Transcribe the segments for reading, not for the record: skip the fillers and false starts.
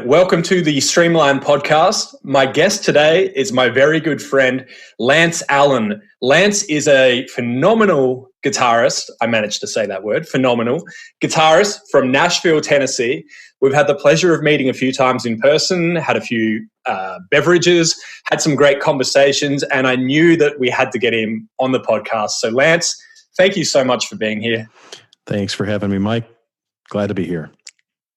Welcome to the Streamline podcast. My guest today is my very good friend, Lance Allen. Lance is a phenomenal guitarist. I managed to say that word, phenomenal guitarist from Nashville, Tennessee. We've had the pleasure of meeting a few times in person, had a few beverages, had some great conversations, and I knew that we had to get him on the podcast. So Lance, thank you so much for being here. Thanks for having me, Mike. Glad to be here.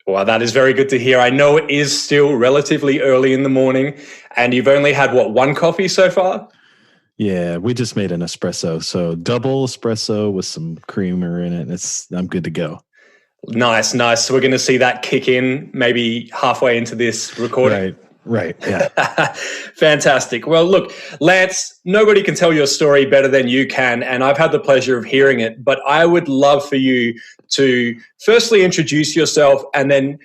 Well, that is very good to hear. I know it is still relatively early in the morning, and you've only had, one coffee so far? Yeah, we just made an espresso. So double espresso with some creamer in it. I'm good to go. Nice. So we're going to see that kick in maybe halfway into this recording. Right. Yeah. Fantastic. Well, look, Lance, nobody can tell your story better than you can, and I've had the pleasure of hearing it, but I would love for you to firstly introduce yourself and then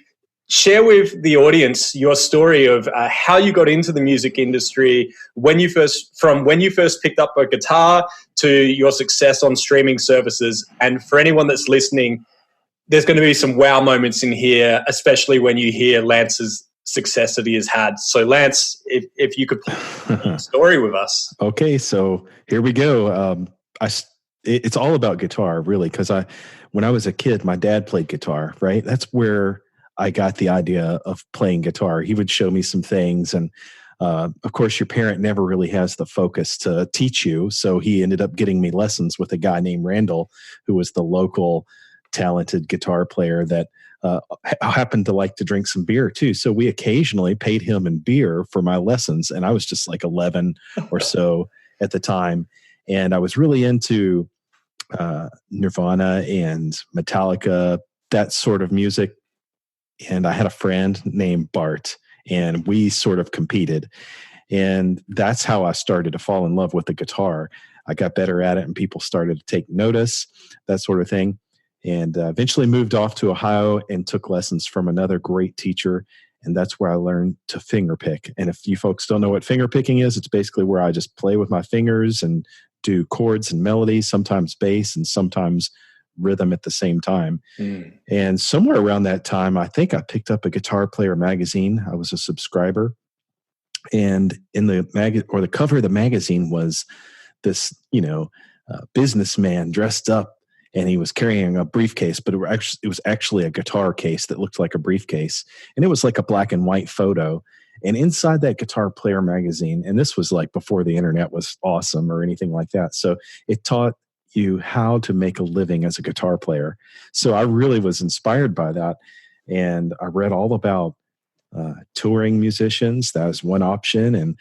share with the audience your story of how you got into the music industry, when you first picked up a guitar to your success on streaming services. And for anyone that's listening, there's going to be some wow moments in here, especially when you hear Lance's success that he has had. So Lance, if you could share a story with us. Okay, so here we go. It's all about guitar, really, because when I was a kid, my dad played guitar, right? That's where I got the idea of playing guitar. He would show me some things, and of course, your parent never really has the focus to teach you, so he ended up getting me lessons with a guy named Randall, who was the local talented guitar player that happened to like to drink some beer too. So we occasionally paid him in beer for my lessons. And I was just like 11 or so at the time. And I was really into Nirvana and Metallica, that sort of music. And I had a friend named Bart, and we sort of competed. And that's how I started to fall in love with the guitar. I got better at it, and people started to take notice, that sort of thing. And eventually moved off to Ohio and took lessons from another great teacher. And that's where I learned to finger pick. And if you folks don't know what finger picking is, it's basically where I just play with my fingers and do chords and melodies, sometimes bass and sometimes rhythm at the same time. And somewhere around that time, I think I picked up a Guitar Player magazine. I was a subscriber. And in the the cover of the magazine was this, businessman dressed up. And he was carrying a briefcase, but it was actually a guitar case that looked like a briefcase. And it was like a black and white photo. And inside that Guitar Player magazine, and this was like before the internet was awesome or anything like that. So it taught you how to make a living as a guitar player. So I really was inspired by that. And I read all about touring musicians. That was one option. And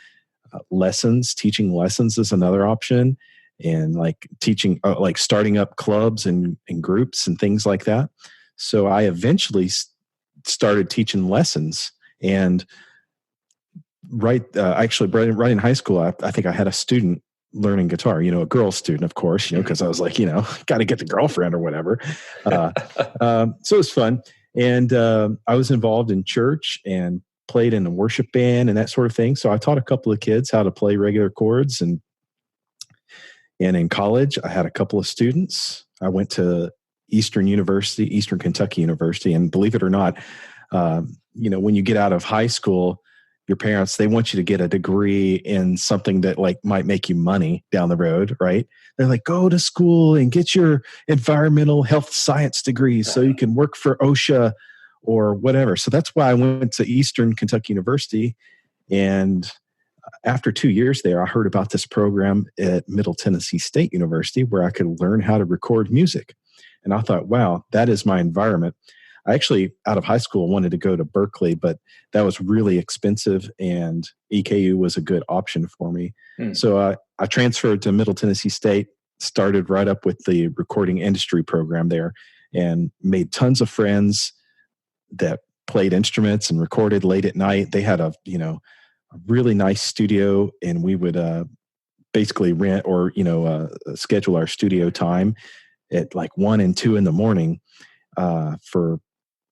teaching lessons is another option. And like teaching, like starting up clubs and groups and things like that. So I eventually started teaching lessons. And right in high school, I think I had a student learning guitar, a girl student, of course, because I was like, got to get the girlfriend or whatever. So it was fun. And I was involved in church and played in a worship band and that sort of thing. So I taught a couple of kids how to play regular chords. And in college, I had a couple of students. I went to Eastern Kentucky University. And believe it or not, when you get out of high school, your parents, they want you to get a degree in something that like might make you money down the road, right? They're like, go to school and get your environmental health science degree so you can work for OSHA or whatever. So that's why I went to Eastern Kentucky University. And after 2 years there, I heard about this program at Middle Tennessee State University where I could learn how to record music. And I thought, wow, that is my environment. I actually, out of high school, wanted to go to Berkeley, but that was really expensive and EKU was a good option for me. So I transferred to Middle Tennessee State, started right up with the recording industry program there, and made tons of friends that played instruments and recorded late at night. They had a really nice studio, and we would basically rent or schedule our studio time at like 1 and 2 in the morning for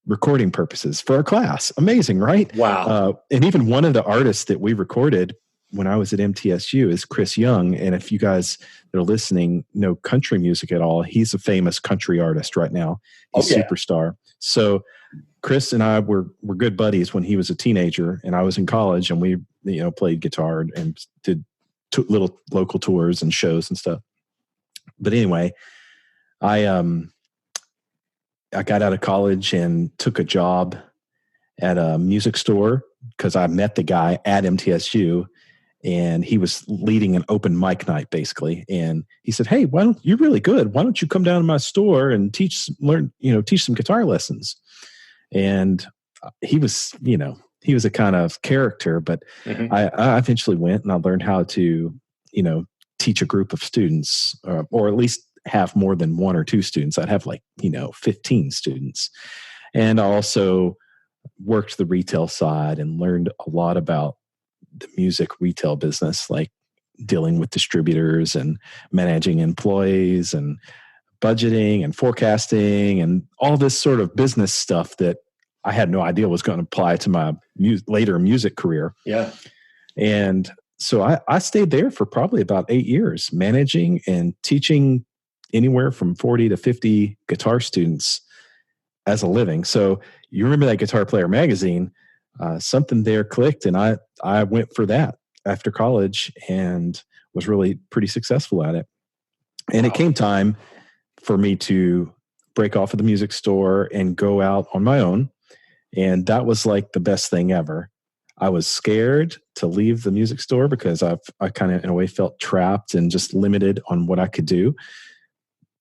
recording purposes for our class. Amazing, right? Wow. And even one of the artists that we recorded when I was at MTSU is Chris Young. And if you guys that are listening know country music at all, he's a famous country artist right now. He's a superstar. So Chris and I were good buddies when he was a teenager and I was in college, and we, played guitar and did little local tours and shows and stuff. But anyway, I got out of college and took a job at a music store because I met the guy at MTSU, and he was leading an open mic night basically. And he said, "Hey, you're really good. Why don't you come down to my store and teach some guitar lessons?" And he was a kind of character, but I eventually went and I learned how to, teach a group of students, or at least have more than one or two students. I'd have 15 students. And I also worked the retail side and learned a lot about the music retail business, like dealing with distributors and managing employees and budgeting and forecasting and all this sort of business stuff that I had no idea was going to apply to my later music career. Yeah. And so I stayed there for probably about 8 years, managing and teaching anywhere from 40 to 50 guitar students as a living. So you remember that Guitar Player magazine, something there clicked, and I went for that after college and was really pretty successful at it. And It came time for me to break off of the music store and go out on my own. And that was like the best thing ever. I was scared to leave the music store because I kind of in a way felt trapped and just limited on what I could do.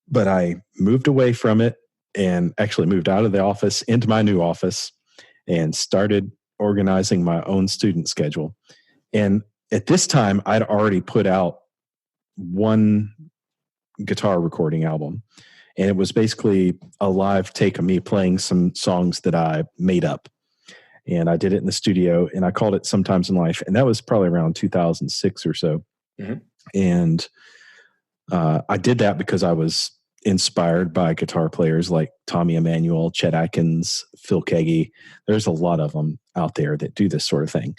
But I moved away from it and actually moved out of the office into my new office and started organizing my own student schedule. And at this time, I'd already put out one guitar recording album. And it was basically a live take of me playing some songs that I made up. And I did it in the studio, and I called it Sometimes in Life. And that was probably around 2006 or so. Mm-hmm. And I did that because I was inspired by guitar players like Tommy Emmanuel, Chet Atkins, Phil Keaggy. There's a lot of them out there that do this sort of thing.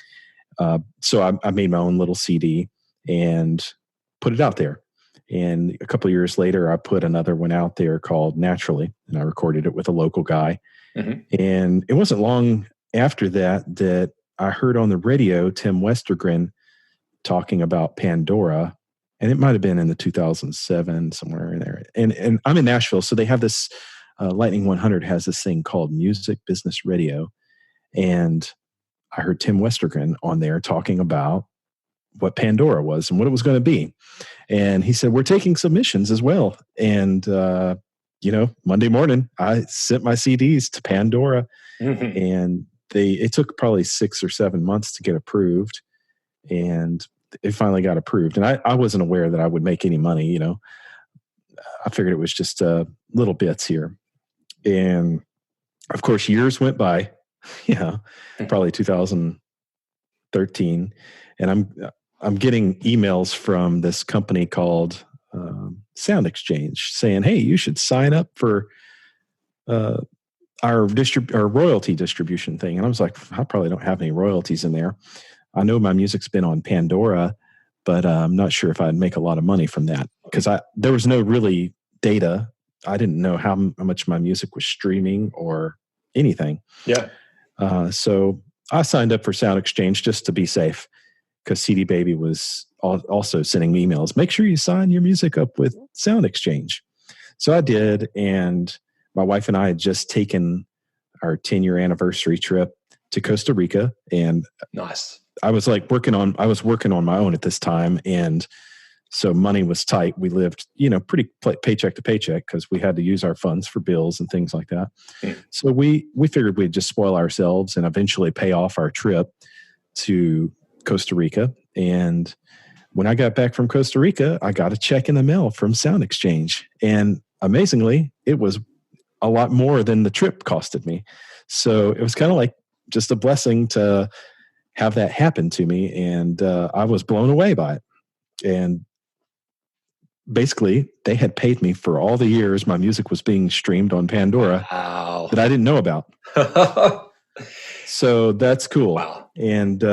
So I made my own little CD and put it out there. And a couple of years later, I put another one out there called Naturally, and I recorded it with a local guy. Mm-hmm. And it wasn't long after that I heard on the radio Tim Westergren talking about Pandora, and it might have been in the 2007, somewhere in there. And I'm in Nashville, so they have this, Lightning 100 has this thing called Music Business Radio. And I heard Tim Westergren on there talking about what Pandora was and what it was going to be. And he said, "We're taking submissions as well." And, Monday morning, I sent my CDs to Pandora. Mm-hmm. And it took probably 6 or 7 months to get approved. And it finally got approved. And I wasn't aware that I would make any money, I figured it was just little bits here. And of course, years went by, probably 2013. And I'm getting emails from this company called Sound Exchange saying, "Hey, you should sign up for our royalty distribution thing." And I was like, I probably don't have any royalties in there. I know my music's been on Pandora, but I'm not sure if I'd make a lot of money from that because there was no really data. I didn't know how much my music was streaming or anything. Yeah. So I signed up for Sound Exchange just to be safe because CD Baby was also sending me emails. "Make sure you sign your music up with Sound Exchange." So I did, and my wife and I had just taken our 10-year anniversary trip to Costa Rica, and nice. I was working on my own at this time, and so money was tight. We lived, pretty paycheck to paycheck because we had to use our funds for bills and things like that. Mm. So we figured we'd just spoil ourselves and eventually pay off our trip to Costa Rica. And when I got back from Costa Rica, I got a check in the mail from Sound Exchange, and amazingly, it was a lot more than the trip costed me. So it was kind of like just a blessing to have that happen to me. And I was blown away by it. And basically, they had paid me for all the years my music was being streamed on Pandora. Wow. That I didn't know about. So that's cool. Wow. And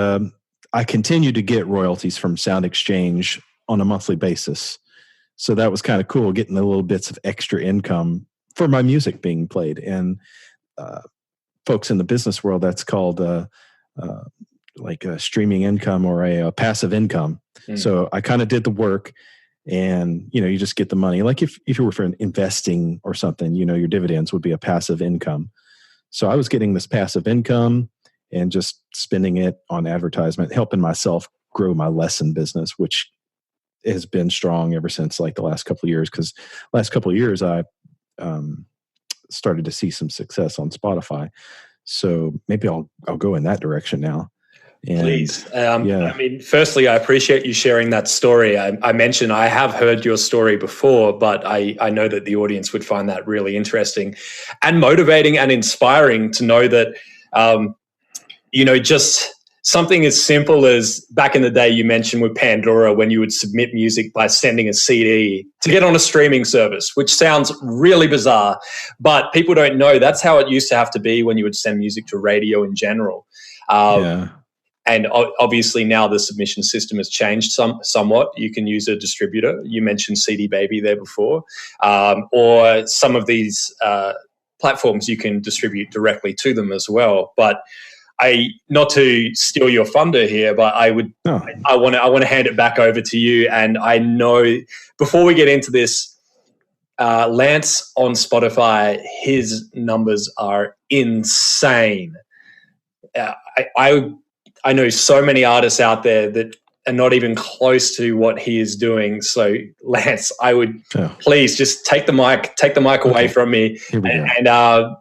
I continue to get royalties from Sound Exchange on a monthly basis. So that was kind of cool, getting the little bits of extra income for my music being played. And folks in the business world, that's called like a streaming income or a passive income. So I kind of did the work, and you just get the money. Like if you were for investing or something, your dividends would be a passive income. So I was getting this passive income and just spending it on advertisement, helping myself grow my lesson business, which has been strong ever since like the last couple of years. Because last couple of years I started to see some success on Spotify. So maybe I'll go in that direction now. And, please. I mean, firstly, I appreciate you sharing that story. I mentioned I have heard your story before, but I know that the audience would find that really interesting and motivating and inspiring to know that, just something as simple as back in the day you mentioned with Pandora, when you would submit music by sending a CD to get on a streaming service, which sounds really bizarre, but people don't know that's how it used to have to be when you would send music to radio in general. And obviously now the submission system has changed somewhat. You can use a distributor. You mentioned CD Baby there before, or some of these platforms you can distribute directly to them as well. But not to steal your thunder here, but I want to hand it back over to you. And I know before we get into this, Lance on Spotify, his numbers are insane. I know so many artists out there that are not even close to what he is doing. So, Lance, I would please just take the mic away from me and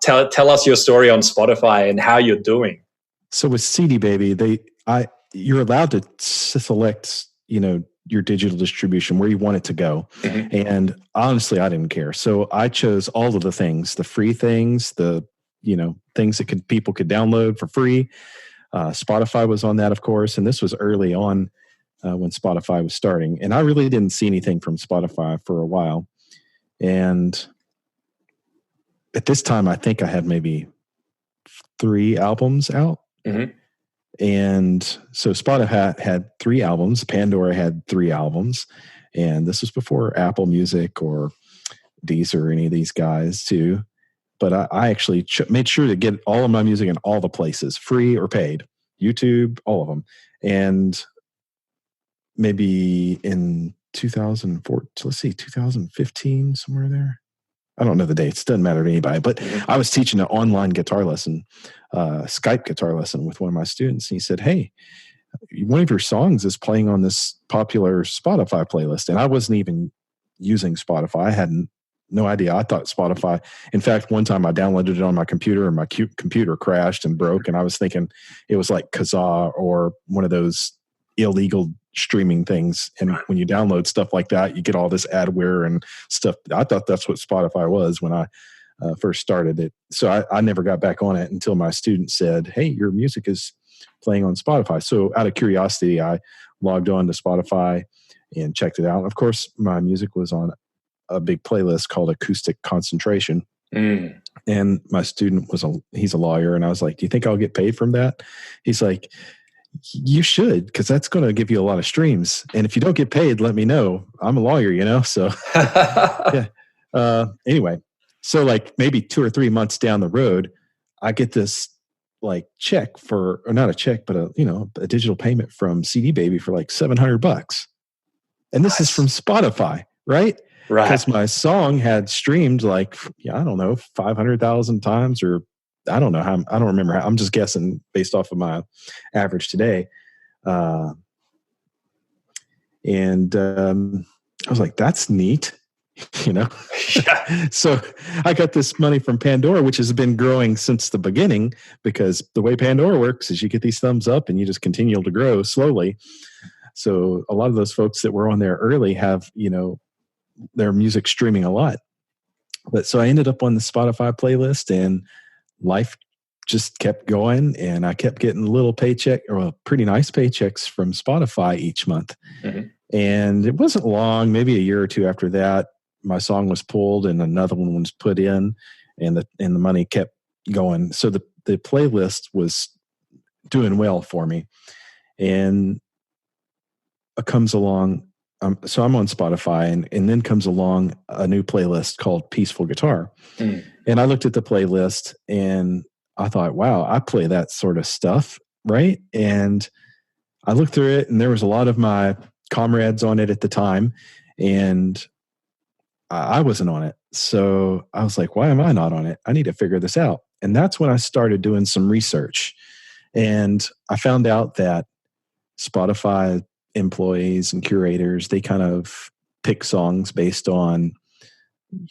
tell us your story on Spotify and how you're doing. So with CD Baby, you're allowed to select, your digital distribution where you want it to go. Mm-hmm. And honestly, I didn't care. So I chose all of the things, the free things, the things that people could download for free. Spotify was on that, of course, and this was early on when Spotify was starting. And I really didn't see anything from Spotify for a while. And at this time, I think I had maybe 3 albums out. Mm-hmm. And so Spotify had 3 albums. Pandora had 3 albums. And this was before Apple Music or Deezer or any of these guys too. But I actually made sure to get all of my music in all the places, free or paid, YouTube, all of them. And maybe in 2015, somewhere there. I don't know the dates. Doesn't matter to anybody. But I was teaching an online guitar lesson, Skype guitar lesson with one of my students. And he said, hey, one of your songs is playing on this popular Spotify playlist. And I wasn't even using Spotify. I hadn't. No idea. I thought Spotify. In fact, one time I downloaded it on my computer and my computer crashed and broke. And I was thinking it was like Kazaa or one of those illegal streaming things. And when you download stuff like that, you get all this adware and stuff. I thought that's what Spotify was when I first started it. So I never got back on it until my student said, hey, your music is playing on Spotify. So out of curiosity, I logged on to Spotify and checked it out. And of course, my music was on a big playlist called Acoustic Concentration. And my student he's a lawyer. And I was like, do you think I'll get paid from that? He's like, you should, because that's going to give you a lot of streams. And if you don't get paid, let me know. I'm a lawyer, so yeah. Anyway, so like maybe 2 or 3 months down the road, I get this like check or not a check, but a digital payment from CD Baby for like $700. And this is from Spotify, right? Right. Because my song had streamed like, I don't know, 500,000 times, or I don't know how, I don't remember how, I'm just guessing based off of my average today. I was like, that's neat, Yeah. So I got this money from Pandora, which has been growing since the beginning, because the way Pandora works is you get these thumbs up and you just continue to grow slowly. So a lot of those folks that were on there early have, their music streaming a lot. But so I ended up on the Spotify playlist, and life just kept going, and I kept getting little paycheck, or pretty nice paychecks from Spotify each month. Mm-hmm. And it wasn't long, maybe a year or two after that, my song was pulled and another one was put in, and the money kept going. So the playlist was doing well for me. And it comes along, so I'm on Spotify, and then comes along a new playlist called Peaceful Guitar. Mm. And I looked at the playlist, and I thought, wow, I play that sort of stuff, right? And I looked through it, and there was a lot of my comrades on it at the time, and I wasn't on it. So I was like, why am I not on it? I need to figure this out. And that's when I started doing some research. And I found out that Spotify employees and curators, they kind of pick songs based on,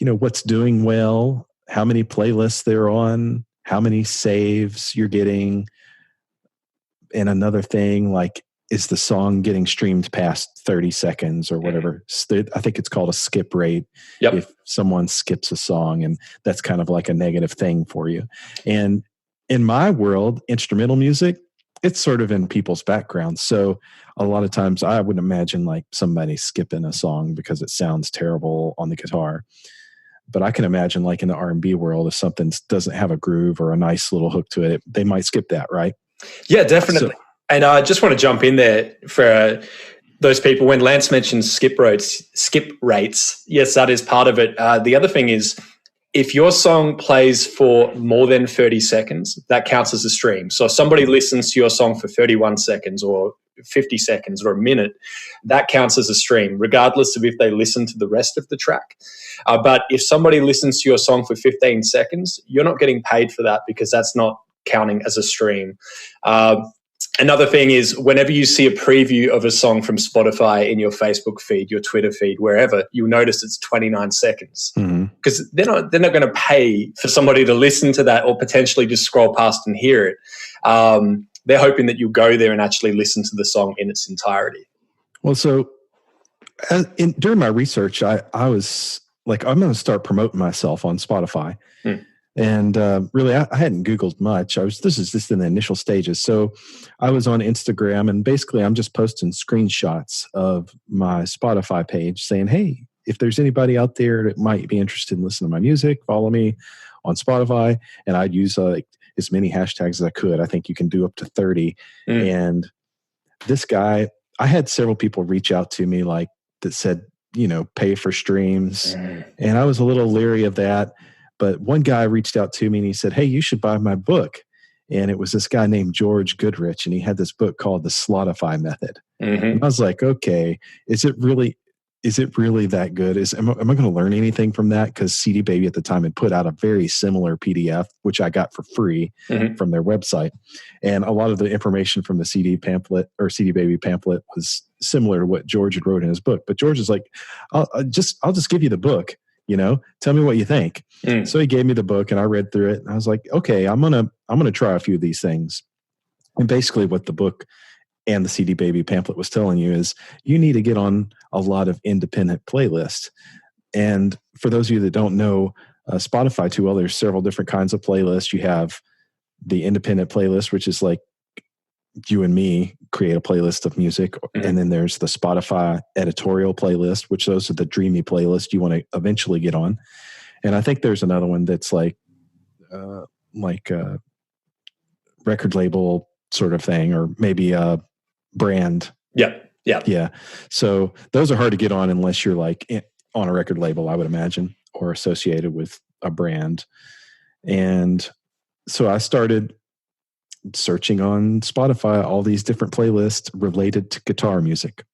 what's doing well, how many playlists they're on, how many saves you're getting. And another thing, like, is the song getting streamed past 30 seconds or whatever? I think it's called a skip rate. Yep. If someone skips a song, and that's kind of like a negative thing for you. And in my world, instrumental music, it's sort of in people's background. So a lot of times I would imagine like somebody skipping a song because it sounds terrible on the guitar. But I can imagine like in the R&B world, if something doesn't have a groove or a nice little hook to it, they might skip that, right? Yeah, definitely. So, and I just want to jump in there for those people. When Lance mentions skip rates, yes, that is part of it. The other thing is, if your song plays for more than 30 seconds, that counts as a stream. So if somebody listens to your song for 31 seconds or 50 seconds or a minute, that counts as a stream, regardless of if they listen to the rest of the track. But if somebody listens to your song for 15 seconds, you're not getting paid for that because that's not counting as a stream. Another thing is, whenever you see a preview of a song from Spotify in your Facebook feed, your Twitter feed, wherever, you'll notice it's 29 seconds because they're not going to pay for somebody to listen to that or potentially just scroll past and hear it. They're hoping that you'll go there and actually listen to the song in its entirety. Well, so during my research, I was like, I'm going to start promoting myself on Spotify. And really, I hadn't Googled much. This is just in the initial stages. So I was on Instagram, and basically I'm just posting screenshots of my Spotify page saying, hey, if there's anybody out there that might be interested in listening to my music, follow me on Spotify. And I'd use as many hashtags as I could. I think you can do up to 30. And this guy, I had several people reach out to me like that said, pay for streams. And I was a little leery of that. But one guy reached out to me and he said, hey, you should buy my book. And it was this guy named George Goodrich. And he had this book called The Slotify Method. And I was like, okay, is it really that good? Am I going to learn anything from that? Because CD Baby at the time had put out a very similar PDF, which I got for free from their website. And a lot of the information from the CD pamphlet or CD Baby pamphlet was similar to what George had wrote in his book. But George is like, I'll just give you the book. Tell me what you think. So he gave me the book and I read through it and I was like, okay, I'm going to try a few of these things. And basically what the book and the CD Baby pamphlet was telling you is you need to get on a lot of independent playlists. And for those of you that don't know Spotify too well, there's several different kinds of playlists. You have the independent playlist, which is like you and me create a playlist of music. And then there's the Spotify editorial playlist, which those are the dreamy playlists you want to eventually get on. And I think there's another one that's like a record label sort of thing, or maybe a brand. Yeah. So those are hard to get on unless you're like on a record label, I would imagine, or associated with a brand. And so I started searching on Spotify all these different playlists related to guitar music,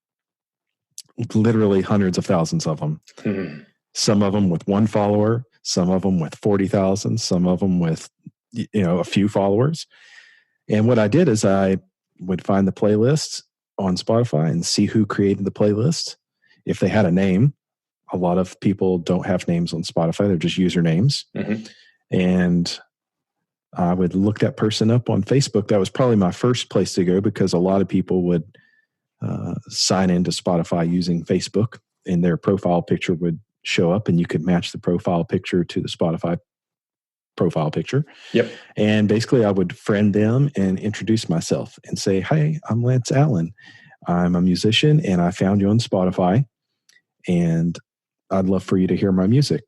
literally hundreds of thousands of them. Some of them with one follower, some of them with 40,000, some of them with a few followers. And what I did is I would find the playlists on Spotify and see who created the playlist. If they had a name, a lot of people don't have names on Spotify, they're just usernames. And I would look that person up on Facebook. That was probably my first place to go because a lot of people would sign into Spotify using Facebook, and their profile picture would show up and you could match the profile picture to the Spotify profile picture. Yep. And basically I would friend them and introduce myself and say, hey, I'm Lance Allen. I'm a musician and I found you on Spotify and I'd love for you to hear my music.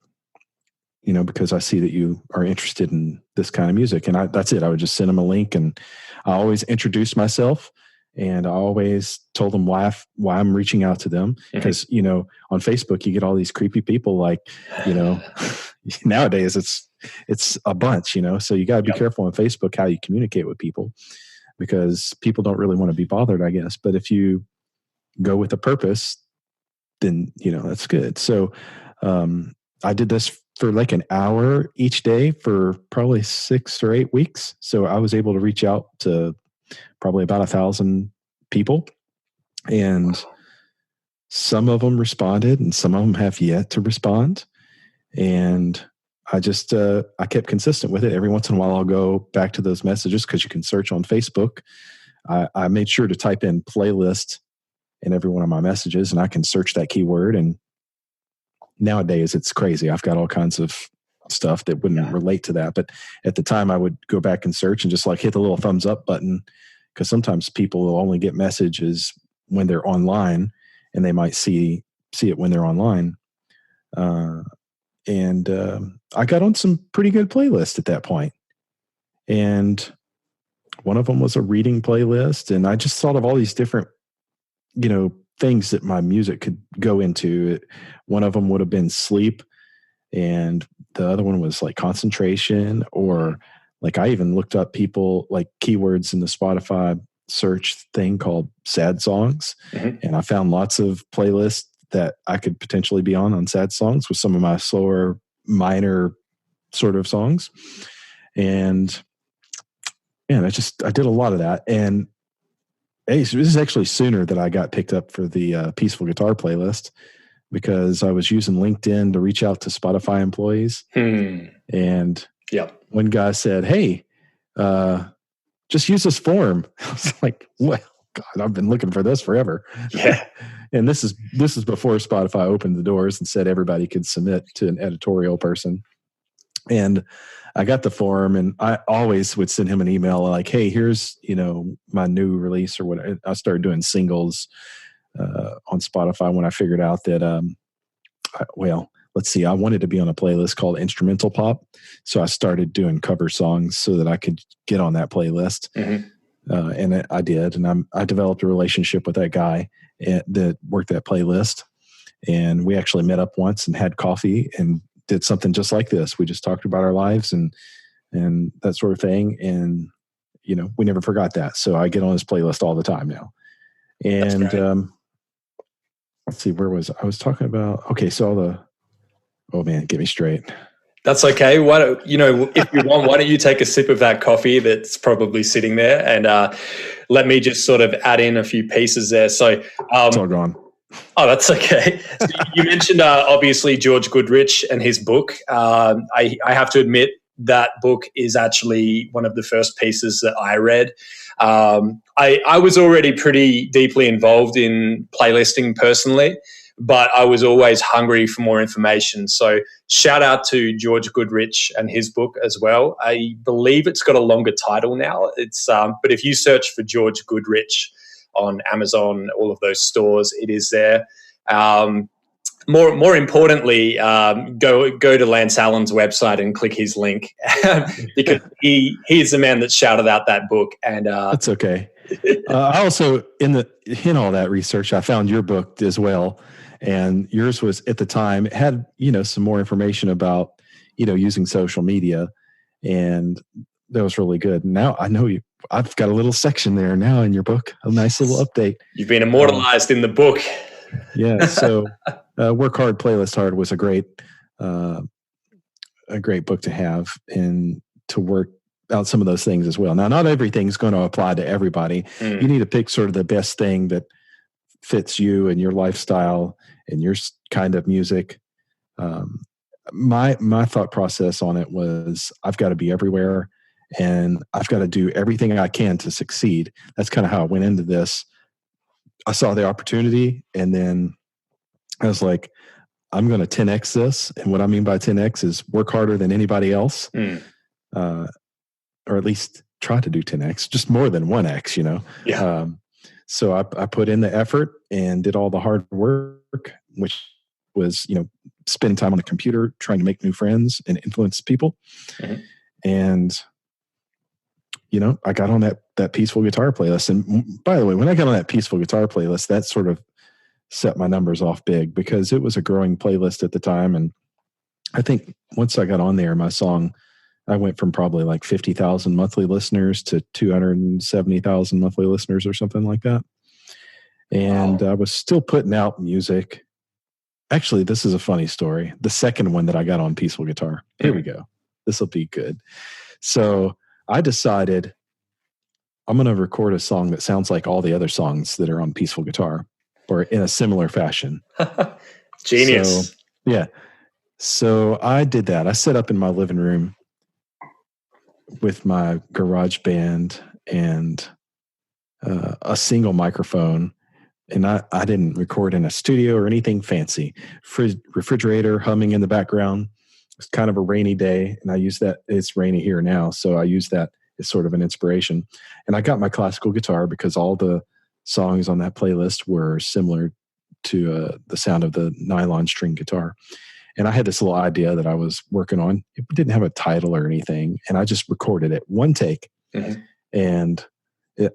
Because I see that you are interested in this kind of music. And that's it. I would just send them a link, and I always introduced myself, and I always told them why I'm reaching out to them. Because, on Facebook, you get all these creepy people like, nowadays it's a bunch, so you got to be careful on Facebook how you communicate with people, because people don't really want to be bothered, I guess. But if you go with a purpose, then, that's good. So I did this for like an hour each day for probably 6 or 8 weeks. So I was able to reach out to probably about 1,000 people, and some of them responded and some of them have yet to respond. And I just, I kept consistent with it. Every once in a while, I'll go back to those messages, because you can search on Facebook. I made sure to type in playlist in every one of my messages, and I can search that keyword. And nowadays it's crazy. I've got all kinds of stuff that wouldn't relate to that. But at the time I would go back and search and just like hit the little thumbs up button, because sometimes people will only get messages when they're online, and they might see it when they're online. And I got on some pretty good playlists at that point. And one of them was a reading playlist. And I just thought of all these different, things that my music could go into. One of them would have been sleep. And the other one was like concentration, or like I even looked up people like keywords in the Spotify search thing called sad songs. Mm-hmm. And I found lots of playlists that I could potentially be on sad songs with some of my slower, minor sort of songs. And I did a lot of that. And hey, so this is actually sooner that I got picked up for the peaceful guitar playlist, because I was using LinkedIn to reach out to Spotify employees. And one guy said, "Hey, just use this form." I was like, "Well, God, I've been looking for this forever." Yeah. And this is before Spotify opened the doors and said everybody could submit to an editorial person. And I got the form, and I always would send him an email like, "Hey, here's, my new release," or whatever. I started doing singles on Spotify when I figured out that, let's see, I wanted to be on a playlist called Instrumental Pop. So I started doing cover songs so that I could get on that playlist. Mm-hmm. And I did. And I developed a relationship with that guy that worked that playlist. And we actually met up once and had coffee and did something just like this. We just talked about our lives and that sort of thing. And, we never forgot that. So I get on his playlist all the time now. And let's see, where was I was talking about? Okay, so oh man, get me straight. That's okay. If you want, why don't you take a sip of that coffee that's probably sitting there, and let me just sort of add in a few pieces there. So it's all gone. Oh, that's okay. So you mentioned obviously George Goodrich and his book. I have to admit that book is actually one of the first pieces that I read. I was already pretty deeply involved in playlisting personally, but I was always hungry for more information. So shout out to George Goodrich and his book as well. I believe it's got a longer title now. But if you search for George Goodrich on Amazon, all of those stores, it is there. More importantly, go to Lance Allen's website and click his link because he's the man that shouted out that book. And that's okay. I also in all that research, I found your book as well, and yours was at the time had some more information about using social media, and that was really good. Now I know I've got a little section there now in your book, a nice little update. You've been immortalized in the book. Yeah. So Work Hard, Playlist Hard was a great book to have and to work out some of those things as well. Now, not everything's going to apply to everybody. You need to pick sort of the best thing that fits you and your lifestyle and your kind of music. My thought process on it was I've got to be everywhere and I've got to do everything I can to succeed. That's kind of how I went into this. I saw the opportunity, and then I was like, I'm going to 10X this. And what I mean by 10X is work harder than anybody else, or at least try to do 10X, just more than 1X, Yeah. So I put in the effort and did all the hard work, which was, spending time on the computer, trying to make new friends and influence people. Mm-hmm. And, I got on that peaceful guitar playlist. And by the way, when I got on that peaceful guitar playlist, that sort of set my numbers off big because it was a growing playlist at the time. And I think once I got on there, my song, I went from probably like 50,000 monthly listeners to 270,000 monthly listeners or something like that. And Wow. I was still putting out music. Actually, this is a funny story. The second one that I got on Peaceful Guitar. Here we go. This will be good. So I decided I'm going to record a song that sounds like all the other songs that are on Peaceful Guitar or in a similar fashion. Genius. So, yeah. So I did that. I set up in my living room with my garage band and a single microphone. And I didn't record in a studio or anything fancy. Refrigerator humming in the background. It's kind of a rainy day, and I use that. It's rainy here now, so I use that as sort of an inspiration. And I got my classical guitar because all the songs on that playlist were similar to the sound of the nylon string guitar. And I had this little idea that I was working on. It didn't have a title or anything, and I just recorded it one take. And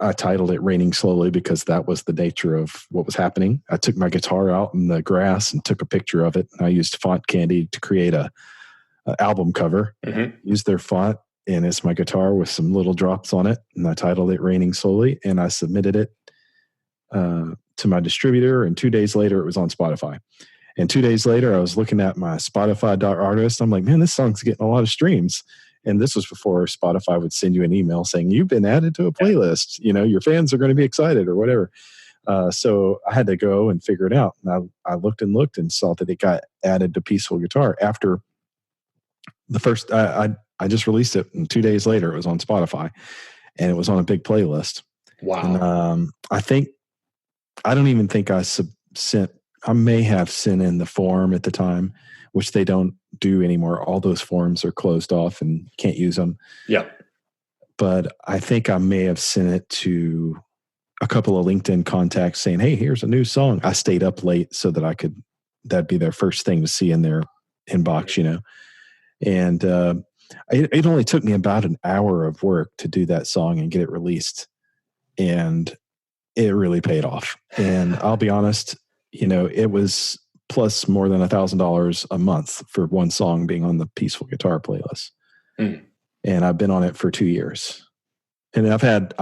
I titled it Raining Slowly because that was the nature of what was happening. I took my guitar out in the grass and took a picture of it. And I used font candy to create a album cover, used their font, and it's my guitar with some little drops on it. And I titled it Raining Slowly, and I submitted it to my distributor. And 2 days later, it was on Spotify. And 2 days later, I was looking at my Spotify.artist. I'm like, man, this song's getting a lot of streams. And this was before Spotify would send you an email saying, you've been added to a playlist. You know, your fans are going to be excited or whatever. So I had to go and figure it out. And I looked and saw that it got added to Peaceful Guitar after the first, I just released it. And 2 days later, it was on Spotify and it was on a big playlist. Wow. And I don't even think I may have sent in the form at the time, which they don't do anymore. All those forms are closed off and can't use them. Yeah. But I think I may have sent it to a couple of LinkedIn contacts saying, hey, here's a new song. I stayed up late so that that'd be their first thing to see in their inbox, you know. And it only took me about an hour of work to do that song and get it released. And it really paid off. And I'll be honest, you know, it was plus more than $1,000 a month for one song being on the Peaceful Guitar playlist. And I've been on it for 2 years. And I've had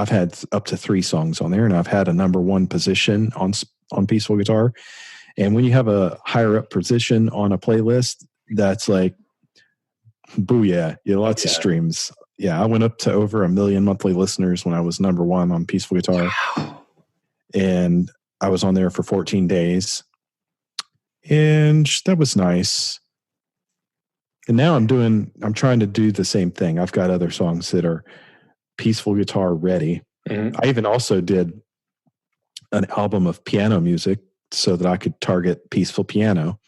up to 3 songs on there, and I've had a number 1 position on Peaceful Guitar. And when you have a higher up position on a playlist, that's like, booyah, lots of streams. Yeah, I went up to over 1 million monthly listeners when I was number 1 on Peaceful Guitar. Wow. And I was on there for 14 days. And that was nice. And now I'm trying to do the same thing. I've got other songs that are Peaceful Guitar ready. I even also did an album of piano music so that I could target peaceful piano.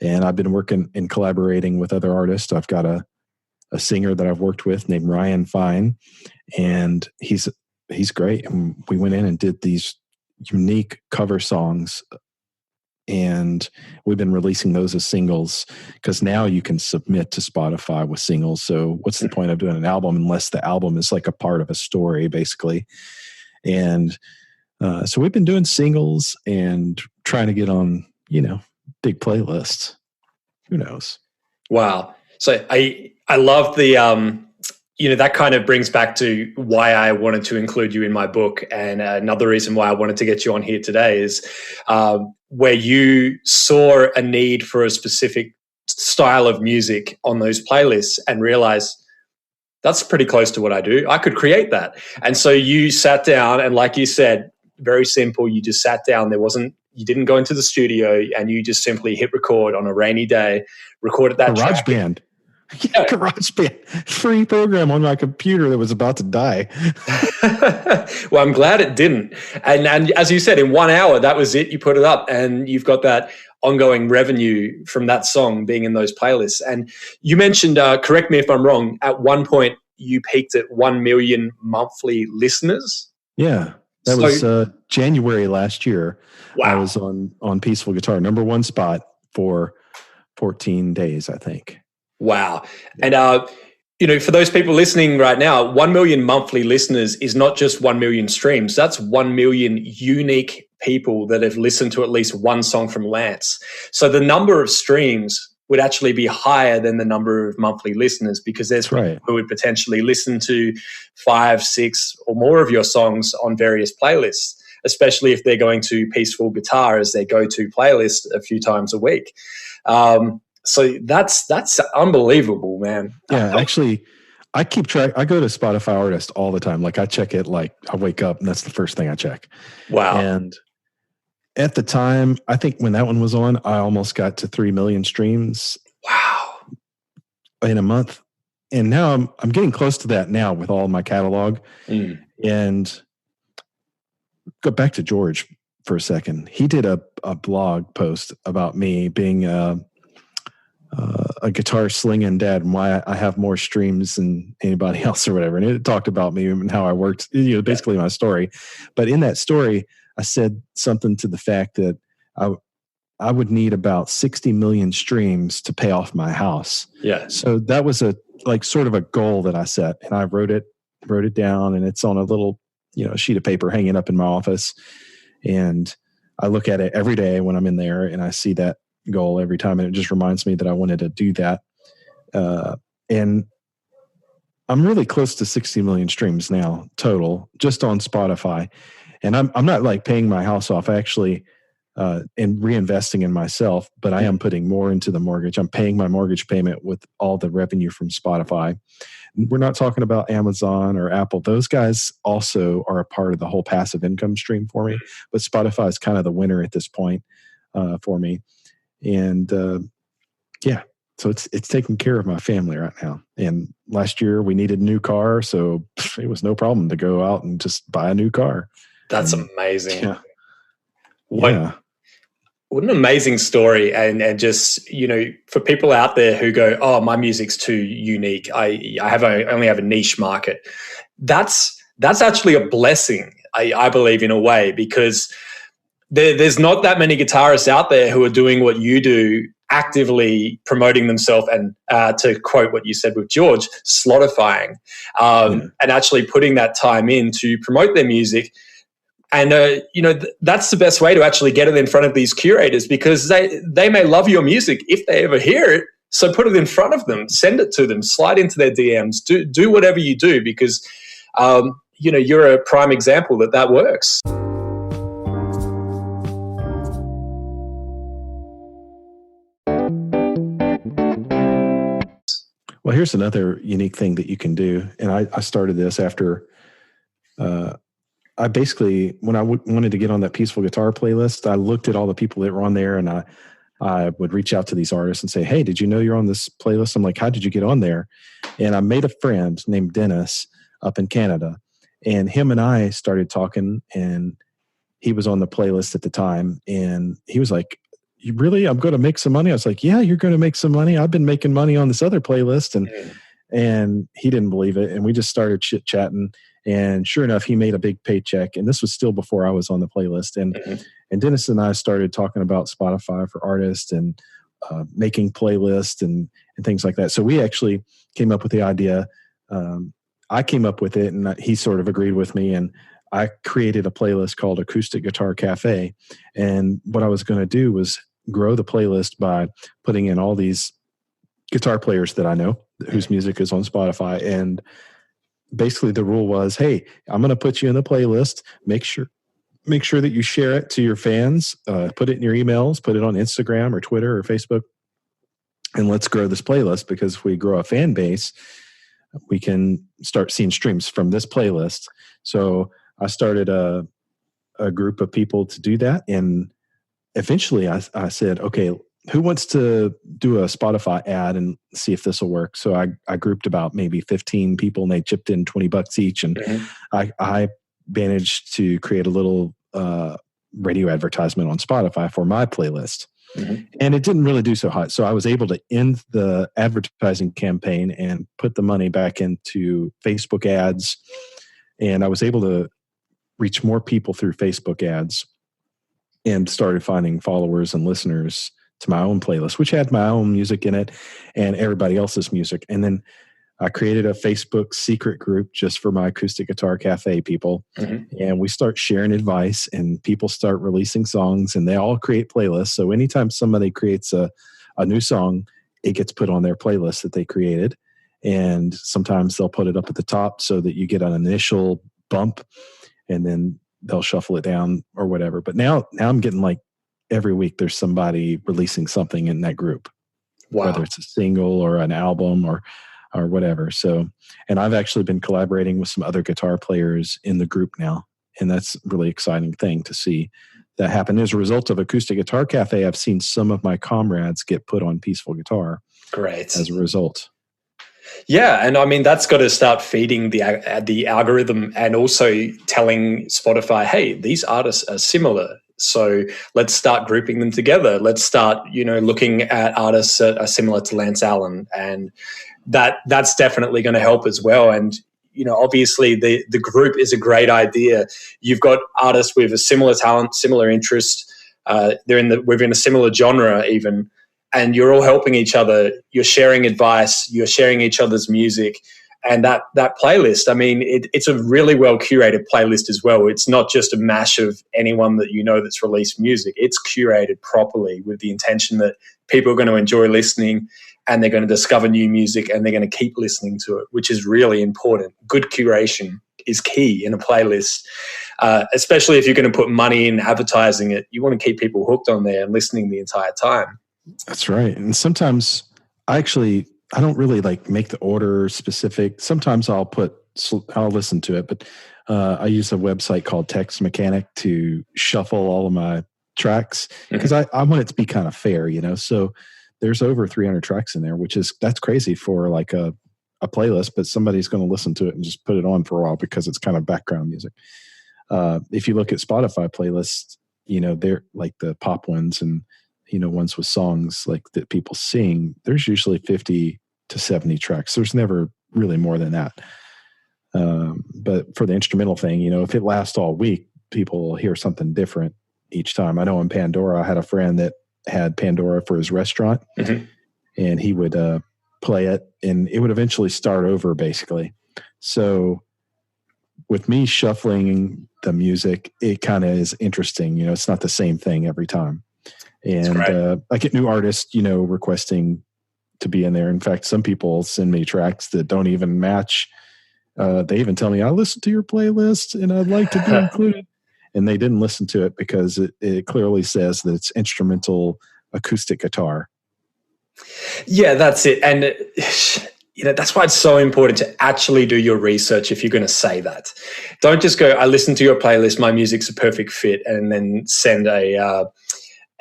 And I've been working and collaborating with other artists. I've got a singer that I've worked with named Ryan Fine, and he's great. And we went in and did these unique cover songs, and we've been releasing those as singles because now you can submit to Spotify with singles. So what's the point of doing an album unless the album is like a part of a story, basically? And so we've been doing singles and trying to get on, you know, big playlists. Who knows? Wow. So I love the you know, that kind of brings back to why I wanted to include you in my book. And another reason why I wanted to get you on here today is where you saw a need for a specific style of music on those playlists and realized that's pretty close to what I do. I could create that. And so you sat down and, like you said, very simple. You just sat down. You didn't go into the studio, and you just simply hit record on a rainy day, recorded that Garage track. Band. Yeah, GarageBand, free program on my computer that was about to die. Well, I'm glad it didn't. And as you said, in 1 hour, that was it. You put it up, and you've got that ongoing revenue from that song being in those playlists. And you mentioned, correct me if I'm wrong, at one point you peaked at 1 million monthly listeners. Yeah, that was January last year. Wow. I was on Peaceful Guitar, number 1 spot for 14 days, I think. Wow. And, you know, for those people listening right now, 1 million monthly listeners is not just 1 million streams. That's 1 million unique people that have listened to at least one song from Lance. So the number of streams would actually be higher than the number of monthly listeners, because there's That's right. people who would potentially listen to 5, 6 or more of your songs on various playlists, especially if they're going to Peaceful Guitar as their go-to playlist a few times a week. So that's unbelievable, man. Yeah, actually, I keep track. I go to Spotify Artist all the time. Like I check it, like I wake up and that's the first thing I check. Wow. And at the time, I think when that one was on, I almost got to 3 million streams. Wow. In a month. And now I'm getting close to that now with all my catalog. And go back to George for a second. He did a blog post about me being a guitar slinging dad and why I have more streams than anybody else or whatever. And it talked about me and how I worked, basically my story. But in that story, I said something to the fact that I would need about 60 million streams to pay off my house. Yeah. So that was sort of a goal that I set, and I wrote it down, and it's on a little, sheet of paper hanging up in my office. And I look at it every day when I'm in there, and I see that goal every time. And it just reminds me that I wanted to do that. And I'm really close to 60 million streams now total, just on Spotify. And I'm not like paying my house off. I actually, and reinvesting in myself, but I am putting more into the mortgage. I'm paying my mortgage payment with all the revenue from Spotify. We're not talking about Amazon or Apple. Those guys also are a part of the whole passive income stream for me, but Spotify is kind of the winner at this point for me. And so it's taking care of my family right now. And last year we needed a new car, so it was no problem to go out and just buy a new car. That's amazing. Yeah. What an amazing story. And just, for people out there who go, oh, my music's too unique, I only have a niche market. That's actually a blessing, I believe, in a way, because there's not that many guitarists out there who are doing what you do, actively promoting themselves and, to quote what you said with George, slotifying, and actually putting that time in to promote their music. And, that's the best way to actually get it in front of these curators, because they may love your music if they ever hear it. So put it in front of them, send it to them, slide into their DMs, do whatever you do, because, you're a prime example that works. Well, here's another unique thing that you can do. And I started this after I basically, when I wanted to get on that Peaceful Guitar playlist, I looked at all the people that were on there, and I would reach out to these artists and say, hey, did you know you're on this playlist? I'm like, how did you get on there? And I made a friend named Dennis up in Canada, and him and I started talking, and he was on the playlist at the time. And he was like, you really, I'm going to make some money. I was like, yeah, you're going to make some money. I've been making money on this other playlist. And he didn't believe it. And we just started chit chatting. And sure enough, he made a big paycheck. And this was still before I was on the playlist. And Dennis and I started talking about Spotify for artists and making playlists and things like that. So we actually came up with the idea. I came up with it, and he sort of agreed with me. And I created a playlist called Acoustic Guitar Cafe. And what I was going to do was grow the playlist by putting in all these guitar players that I know whose music is on Spotify. And basically the rule was, hey, I'm going to put you in the playlist. Make sure that you share it to your fans, put it in your emails, put it on Instagram or Twitter or Facebook, and let's grow this playlist, because if we grow a fan base, we can start seeing streams from this playlist. So I started a group of people to do that. And eventually I said, okay, who wants to do a Spotify ad and see if this will work? So I grouped about maybe 15 people, and they chipped in $20 each. And I managed to create a little radio advertisement on Spotify for my playlist. And it didn't really do so hot. So I was able to end the advertising campaign and put the money back into Facebook ads. And I was able to reach more people through Facebook ads and started finding followers and listeners to my own playlist, which had my own music in it and everybody else's music. And then I created a Facebook secret group just for my Acoustic Guitar Cafe people. And we start sharing advice, and people start releasing songs, and they all create playlists. So anytime somebody creates a new song, it gets put on their playlist that they created. And sometimes they'll put it up at the top so that you get an initial bump, and then they'll shuffle it down or whatever. But now I'm getting like every week there's somebody releasing something in that group, whether it's a single or an album or whatever. So, and I've actually been collaborating with some other guitar players in the group now. And that's a really exciting thing to see that happen. As a result of Acoustic Guitar Cafe, I've seen some of my comrades get put on Peaceful Guitar. Great. As a result. Yeah, and I mean that's got to start feeding the algorithm, and also telling Spotify, hey, these artists are similar, so let's start grouping them together. Let's start, looking at artists that are similar to Lance Allen, and that's definitely going to help as well. And obviously the group is a great idea. You've got artists with a similar talent, similar interest. We're in a similar genre even. And you're all helping each other. You're sharing advice. You're sharing each other's music. And that playlist, I mean, it's a really well curated playlist as well. It's not just a mash of anyone that that's released music. It's curated properly with the intention that people are going to enjoy listening, and they're going to discover new music, and they're going to keep listening to it, which is really important. Good curation is key in a playlist, especially if you're going to put money in advertising it. You want to keep people hooked on there and listening the entire time. That's right. And sometimes I don't really like make the order specific. Sometimes I'll listen to it, but I use a website called Text Mechanic to shuffle all of my tracks because I want it to be kind of fair, So there's over 300 tracks in there, that's crazy for like a playlist, but somebody's going to listen to it and just put it on for a while because it's kind of background music. If you look at Spotify playlists, they're like the pop ones and ones with songs like that people sing, there's usually 50 to 70 tracks. There's never really more than that. But for the instrumental thing, if it lasts all week, people will hear something different each time. I know in Pandora, I had a friend that had Pandora for his restaurant, and he would play it, and it would eventually start over basically. So with me shuffling the music, it kind of is interesting. It's not the same thing every time. And I get new artists, requesting to be in there. In fact, some people send me tracks that don't even match. They even tell me, I listened to your playlist and I'd like to be included. And they didn't listen to it because it clearly says that it's instrumental acoustic guitar. Yeah, that's it. And, that's why it's so important to actually do your research if you're going to say that. Don't just go, I listened to your playlist, my music's a perfect fit, and then send a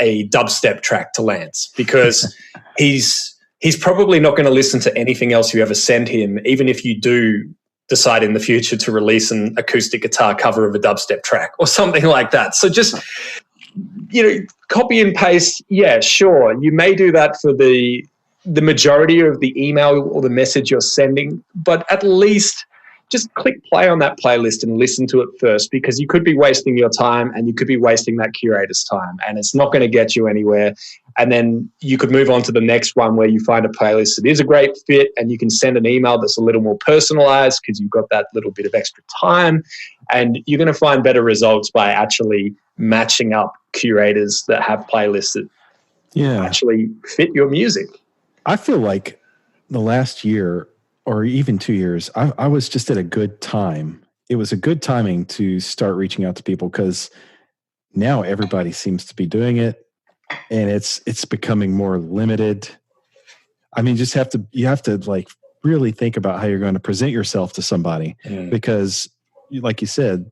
dubstep track to Lance, because he's probably not going to listen to anything else you ever send him, even if you do decide in the future to release an acoustic guitar cover of a dubstep track or something like that. So just, copy and paste. Yeah, sure. You may do that for the majority of the email or the message you're sending, but at least just click play on that playlist and listen to it first, because you could be wasting your time and you could be wasting that curator's time, and it's not going to get you anywhere. And then you could move on to the next one where you find a playlist that is a great fit, and you can send an email that's a little more personalized because you've got that little bit of extra time, and you're going to find better results by actually matching up curators that have playlists that actually fit your music. I feel like the last year or even 2 years, I was just at a good time. It was a good timing to start reaching out to people because now everybody seems to be doing it, and it's becoming more limited. I mean, you have to like really think about how you're going to present yourself to somebody, because like you said,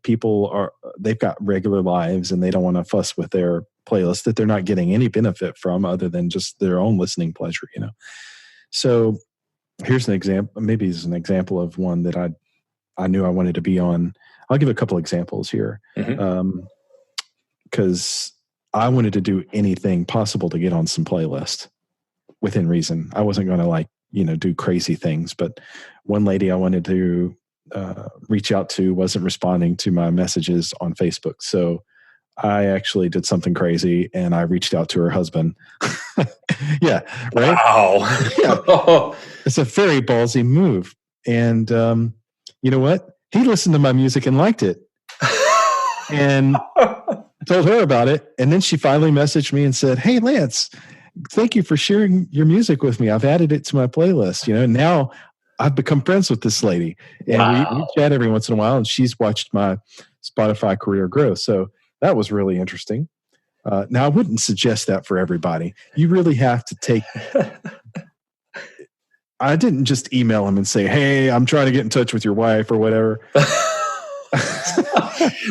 they've got regular lives and they don't want to fuss with their playlist that they're not getting any benefit from other than just their own listening pleasure, So here's an example. Maybe it's an example of one that I knew I wanted to be on. I'll give a couple examples here, because I wanted to do anything possible to get on some playlist within reason. I wasn't going to do crazy things, but one lady I wanted to reach out to wasn't responding to my messages on Facebook. So I actually did something crazy and I reached out to her husband. Yeah. Right. Wow. Yeah. It's a very ballsy move. And you know what? He listened to my music and liked it and told her about it. And then she finally messaged me and said, "Hey, Lance, thank you for sharing your music with me. I've added it to my playlist, now I've become friends with this lady, and we chat every once in a while, and she's watched my Spotify career grow. So that was really interesting. Now, I wouldn't suggest that for everybody. You really have to take. I didn't just email him and say, "Hey, I'm trying to get in touch with your wife" or whatever.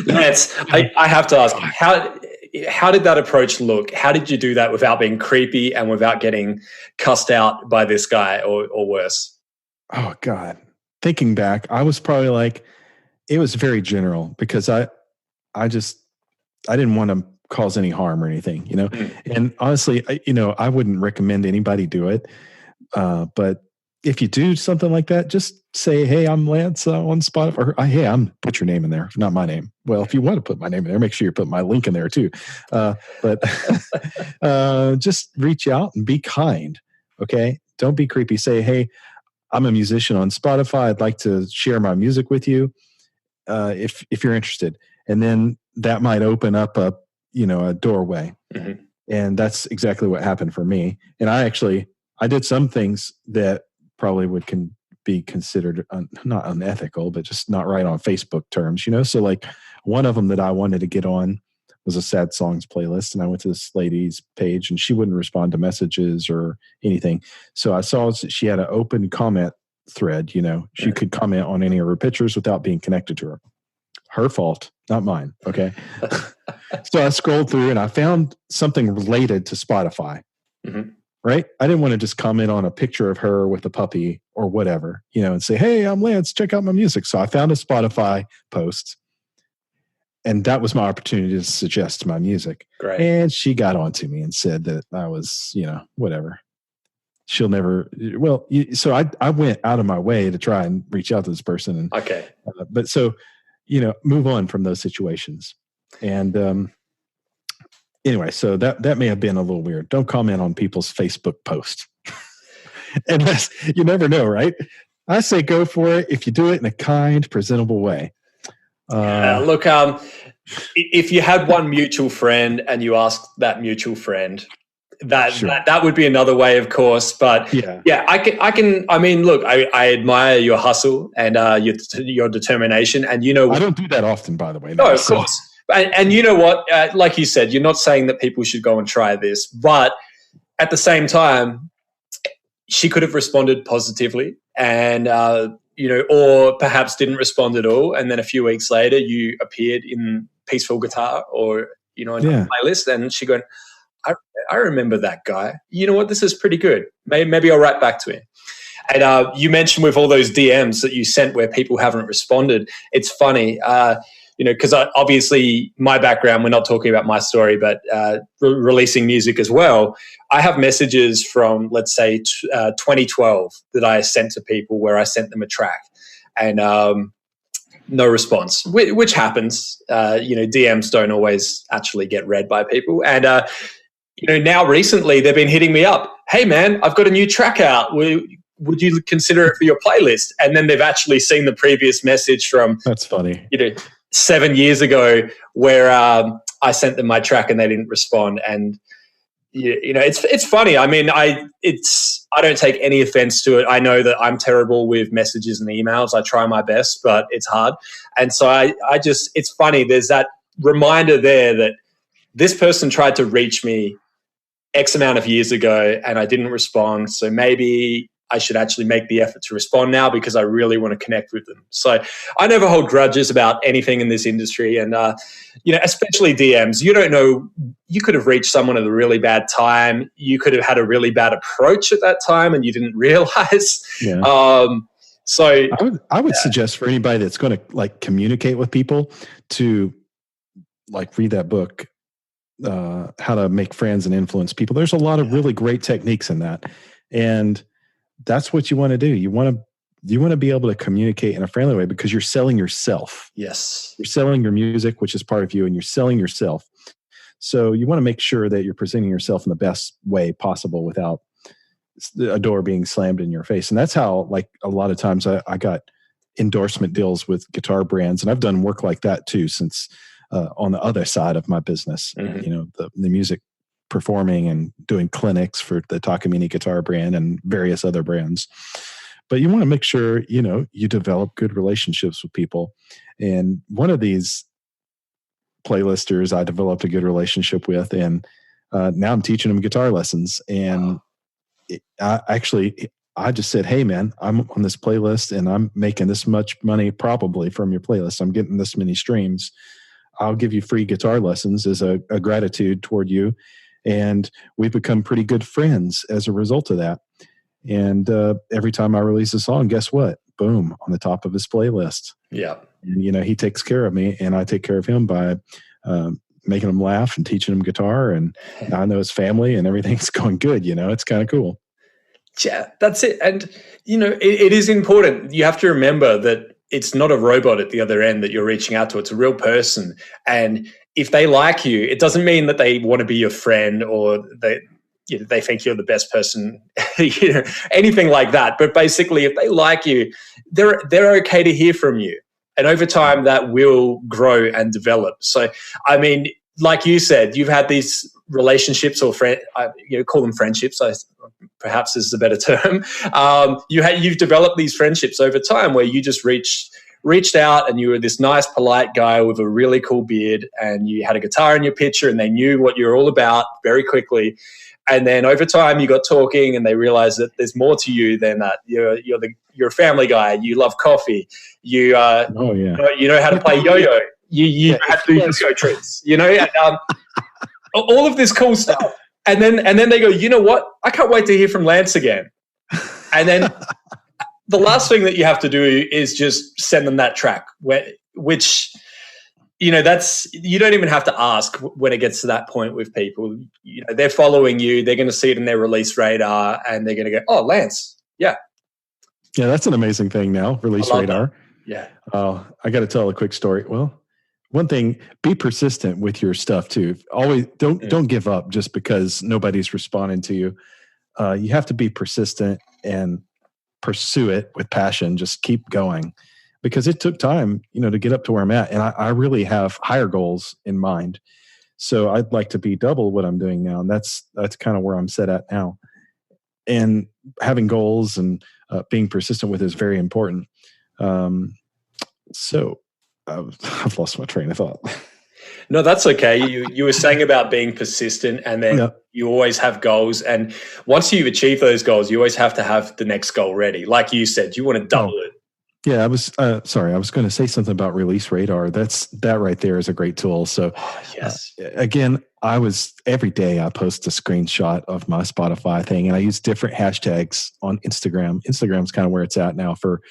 Lance, I have to ask, how did that approach look? How did you do that without being creepy and without getting cussed out by this guy or worse? Oh God. Thinking back, I was probably like, it was very general because I didn't want to cause any harm or anything, And honestly, I wouldn't recommend anybody do it. But if you do something like that, just say, "Hey, I'm Lance on Spotify." Or, "Hey, put your name in there, not my name." Well, if you want to put my name in there, make sure you put my link in there too. But just reach out and be kind. Okay. Don't be creepy. Say, "Hey, I'm a musician on Spotify. I'd like to share my music with you. If you're interested." And then that might open up a doorway. Mm-hmm. And that's exactly what happened for me. And I did some things that probably would be considered not unethical, but just not right on Facebook terms, So like one of them that I wanted to get on was a sad songs playlist. And I went to this lady's page and she wouldn't respond to messages or anything. So I saw she had an open comment thread, she could comment on any of her pictures without being connected to her. Her fault, not mine. Okay. So I scrolled through and I found something related to Spotify. Mm-hmm. Right? I didn't want to just comment on a picture of her with a puppy or whatever, and say, "Hey, I'm Lance, check out my music." So I found a Spotify post, and that was my opportunity to suggest my music. Great. And she got on to me and said that I was, whatever. She'll never. Well, so I went out of my way to try and reach out to this person. And, okay. But so, move on from those situations. And anyway, so that may have been a little weird. Don't comment on people's Facebook posts. Unless you never know, right? I say go for it if you do it in a kind, presentable way. Look, if you had one mutual friend and you asked that mutual friend, that would be another way, of course. But yeah, I can. I mean, look, I admire your hustle and your determination, and I don't do that often, by the way. No, of course. And you know what? Like you said, you're not saying that people should go and try this, but at the same time, she could have responded positively and, or perhaps didn't respond at all. And then a few weeks later, you appeared in Peaceful Guitar or, in a playlist, and she going, I remember that guy. You know what? This is pretty good. Maybe I'll write back to him. And you mentioned with all those DMs that you sent where people haven't responded, it's funny. Because obviously my background, we're not talking about my story, but releasing music as well. I have messages from, let's say, 2012 that I sent to people where I sent them a track and no response, which happens. DMs don't always actually get read by people. And, now recently they've been hitting me up. "Hey, man, I've got a new track out. Would you consider it for your playlist?" And then they've actually seen the previous message from... That's funny. 7 years ago where I sent them my track and they didn't respond. And, it's funny. I mean, I don't take any offense to it. I know that I'm terrible with messages and emails. I try my best, but it's hard. And so it's funny. There's that reminder there that this person tried to reach me X amount of years ago and I didn't respond. So maybe I should actually make the effort to respond now because I really want to connect with them. So I never hold grudges about anything in this industry. And, especially DMs, you don't know, you could have reached someone at a really bad time. You could have had a really bad approach at that time and you didn't realize. Yeah. So I would suggest for anybody that's going to communicate with people to read that book, How to Make Friends and Influence People. There's a lot of really great techniques in that. And that's what you want to do. You want to be able to communicate in a friendly way because you're selling yourself. Yes. You're selling your music, which is part of you, and you're selling yourself. So you want to make sure that you're presenting yourself in the best way possible without a door being slammed in your face. And that's how, a lot of times I got endorsement deals with guitar brands. And I've done work like that too, since on the other side of my business, the music performing and doing clinics for the Takamine guitar brand and various other brands. But you want to make sure, you develop good relationships with people. And one of these playlisters I developed a good relationship with, and now I'm teaching them guitar lessons. And I just said, hey, man, I'm on this playlist and I'm making this much money probably from your playlist. I'm getting this many streams. I'll give you free guitar lessons as a gratitude toward you. And we've become pretty good friends as a result of that. And every time I release a song, guess what? Boom, on the top of his playlist. Yeah. And, he takes care of me and I take care of him by making him laugh and teaching him guitar. And I know his family and everything's going good. It's kind of cool. Yeah, that's it. And, it is important. You have to remember that it's not a robot at the other end that you're reaching out to. It's a real person. And if they like you, it doesn't mean that they want to be your friend or they think you're the best person, anything like that. But basically, if they like you, they're okay to hear from you. And over time, that will grow and develop. So, I mean, like you said, you've had these relationships or call them friendships. Perhaps is a better term. You've developed these friendships over time where you just reached out and you were this nice, polite guy with a really cool beard and you had a guitar in your picture and they knew what you're all about very quickly. And then over time you got talking and they realized that there's more to you than that. You're a family guy. You love coffee. You know how to play yo-yo. You had to do yo-yo tricks, and, all of this cool stuff. And then they go, you know what? I can't wait to hear from Lance again. And then the last thing that you have to do is just send them that track, which that's, you don't even have to ask when it gets to that point with people. They're following you. They're going to see it in their release radar, and they're going to go, "Oh, Lance, yeah, that's an amazing thing now. Release radar, that. Yeah. I got to tell a quick story. Well, one thing, be persistent with your stuff too. Always don't give up just because nobody's responding to you. You have to be persistent and pursue it with passion. Just keep going, because it took time, to get up to where I'm at. And I really have higher goals in mind. So I'd like to be double what I'm doing now. And that's kind of where I'm set at now. And having goals and being persistent with it is very important. So I've lost my train of thought. No, that's okay. You were saying about being persistent, and then you always have goals. And once you've achieved those goals, you always have to have the next goal ready. Like you said, you want to double it. Yeah, I was sorry. I was going to say something about Release Radar. That right there is a great tool. So yes, again, every day I post a screenshot of my Spotify thing, and I use different hashtags on Instagram. Instagram's kind of where it's at now for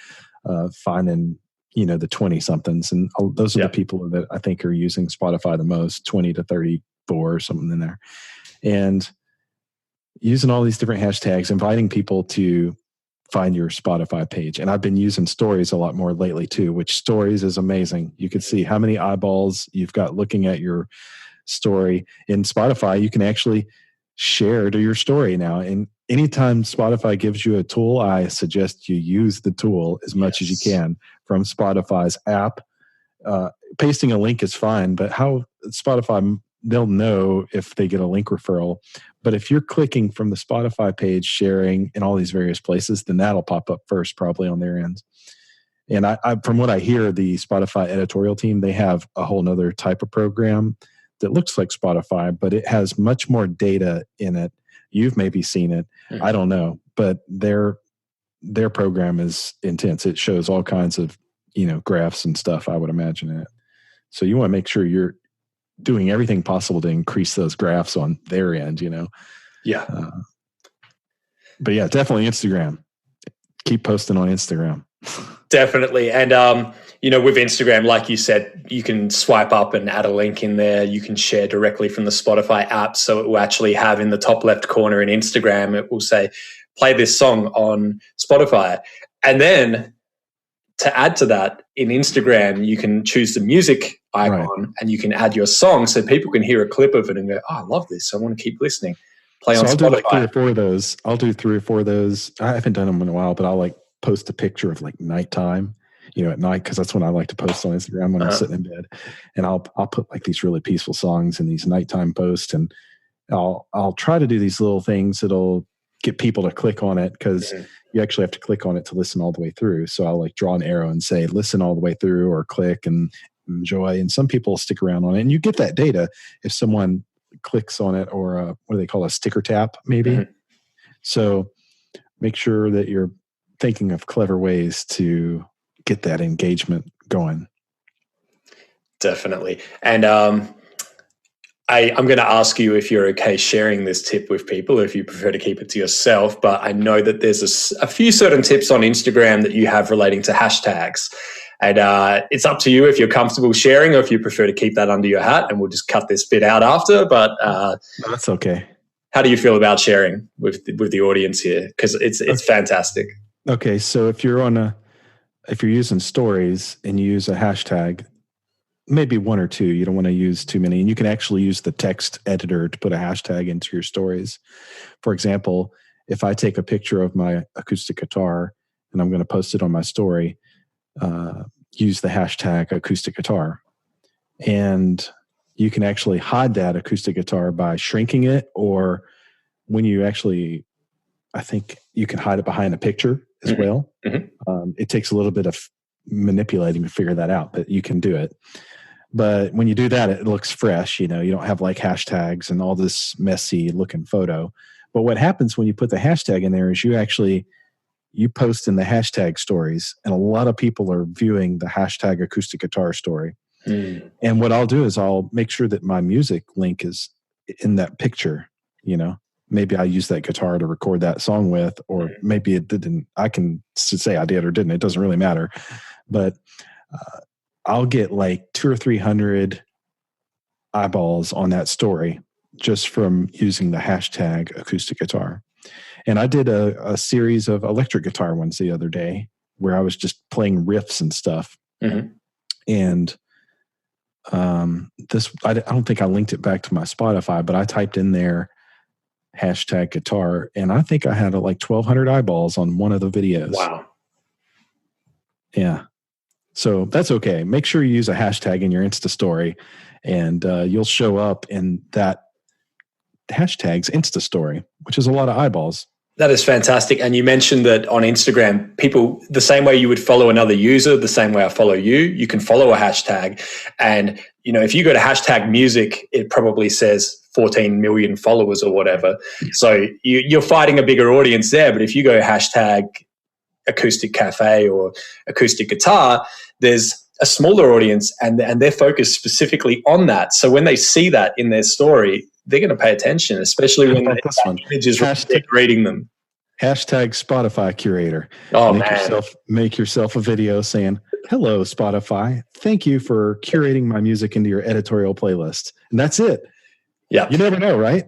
finding the 20 somethings, and those are the people that I think are using Spotify the most, 20 to 34 or something in there, and using all these different hashtags, inviting people to find your Spotify page. And I've been using stories a lot more lately too, which stories is amazing. You can see how many eyeballs you've got looking at your story. In Spotify, you can actually share to your story now. And anytime Spotify gives you a tool, I suggest you use the tool as much as you can from Spotify's app. Pasting a link is fine, but how Spotify, they'll know if they get a link referral. But if you're clicking from the Spotify page, sharing in all these various places, then that'll pop up first, probably on their end. And I from what I hear, the Spotify editorial team, they have a whole nother type of program that looks like Spotify, but it has much more data in it. You've maybe seen it. Mm-hmm. I don't know, but their program is intense. It shows all kinds of, graphs and stuff, I would imagine it. So you want to make sure you're doing everything possible to increase those graphs on their end, Yeah. But yeah, definitely Instagram. Keep posting on Instagram. Definitely. And, with Instagram, like you said, you can swipe up and add a link in there. You can share directly from the Spotify app. So it will actually have in the top left corner in Instagram, it will say, play this song on Spotify. And then to add to that, in Instagram, you can choose the music icon and you can add your song so people can hear a clip of it and go, oh, I love this. I want to keep listening. Play on Spotify. I'll do like 3 or 4 of those. I haven't done them in a while, but I'll post a picture of nighttime, at night, because that's when I like to post on Instagram when I'm sitting in bed. And I'll put these really peaceful songs in these nighttime posts, and I'll try to do these little things that'll get people to click on it, because you actually have to click on it to listen all the way through. So I'll like draw an arrow and say, listen all the way through, or click and enjoy. And some people stick around on it. And you get that data if someone clicks on it, or what do they call a sticker tap, maybe. So make sure that you're thinking of clever ways to get that engagement going. Definitely. And I'm going to ask you if you're okay sharing this tip with people, or if you prefer to keep it to yourself. But I know that there's a few certain tips on Instagram that you have relating to hashtags. And it's up to you if you're comfortable sharing, or if you prefer to keep that under your hat, and we'll just cut this bit out after. But no, that's okay. How do you feel about sharing with the audience here? Because it's fantastic. Okay, so if you're using stories and you use a hashtag, maybe one or two. You don't want to use too many. And you can actually use the text editor to put a hashtag into your stories. For example, if I take a picture of my acoustic guitar and I'm going to post it on my story, use the hashtag acoustic guitar. And you can actually hide that acoustic guitar by shrinking it, or when you actually, I think you can hide it behind a picture as well. It takes a little bit of manipulating to figure that out, but you can do it. But when you do that, it looks fresh. You don't have like hashtags and all this messy looking photo. But what happens when you put the hashtag in there is you post in the hashtag stories, and a lot of people are viewing the hashtag acoustic guitar story. And what I'll do is I'll make sure that my music link is in that picture. Maybe I use that guitar to record that song with, or maybe it didn't. I can say I did or didn't. It doesn't really matter. But I'll get like 200 or 300 eyeballs on that story just from using the hashtag acoustic guitar. And I did a series of electric guitar ones the other day where I was just playing riffs and stuff. And I don't think I linked it back to my Spotify, but I typed in there hashtag guitar, and I think I had like 1,200 eyeballs on one of the videos. Wow. Yeah. So that's okay. Make sure you use a hashtag in your Insta story, and you'll show up in that hashtag's Insta story, which is a lot of eyeballs. That is fantastic. And you mentioned that on Instagram, people, the same way you would follow another user, the same way I follow you, you can follow a hashtag. And, if you go to hashtag music, it probably says 14 million followers or whatever. So you're fighting a bigger audience there. But if you go hashtag acoustic cafe or acoustic guitar, there's a smaller audience, and they're focused specifically on that. So when they see that in their story, they're going to pay attention, especially when the images reading them. Hashtag Spotify curator. Oh, make yourself a video saying, "Hello, Spotify. Thank you for curating my music into your editorial playlist." And that's it. Yeah. You never know, right?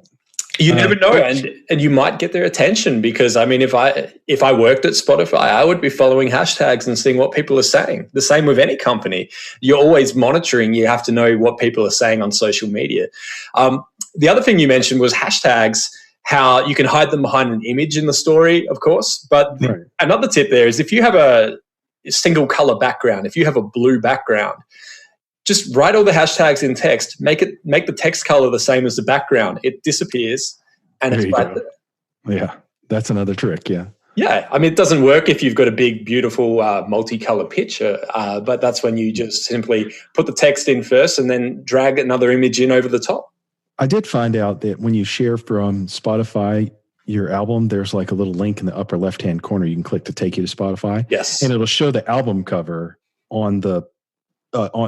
You never know, and you might get their attention, because if I worked at Spotify, I would be following hashtags and seeing what people are saying. The same with any company. You're always monitoring. You have to know what people are saying on social media. The other thing you mentioned was hashtags, how you can hide them behind an image in the story, of course. But another tip there is, if you have a single color background, if you have a blue background, just write all the hashtags in text. Make the text color the same as the background. It disappears, and it's right there. Yeah, that's another trick. Yeah. Yeah, it doesn't work if you've got a big, beautiful, multicolor picture. But that's when you just simply put the text in first, and then drag another image in over the top. I did find out that when you share from Spotify your album, there's like a little link in the upper left-hand corner you can click to take you to Spotify. Yes, and it'll show the album cover on the.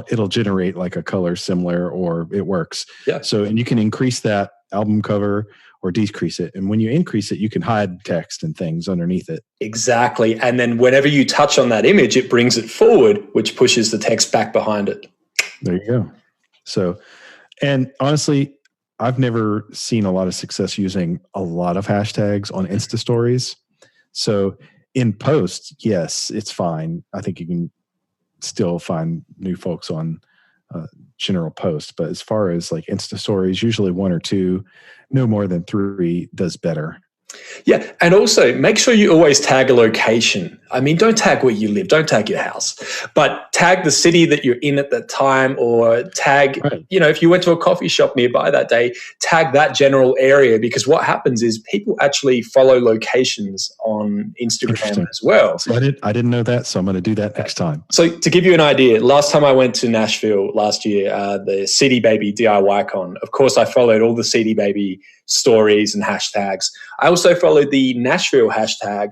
It'll generate like a color similar, or it works. Yeah. So, and you can increase that album cover or decrease it. And when you increase it, you can hide text and things underneath it. Exactly. And then whenever you touch on that image, it brings it forward, which pushes the text back behind it. There you go. So, and honestly, I've never seen a lot of success using a lot of hashtags on Insta stories. So in post, yes, it's fine. I think you can still find new folks on general post, but as far as like Insta stories, usually one or two, no more than 3 does better. Yeah. And also make sure you always tag a location. I mean, don't tag where you live, don't tag your house, but tag the city that you're in at that time, or tag, Right. if you went to a coffee shop nearby that day, tag that general area, because what happens is people actually follow locations on Instagram as well. So I didn't know that, so I'm going to do that next time. So to give you an idea, last time I went to Nashville last year, the CD Baby DIY Con, of course, I followed all the CD Baby stories and hashtags. I also followed the Nashville hashtag.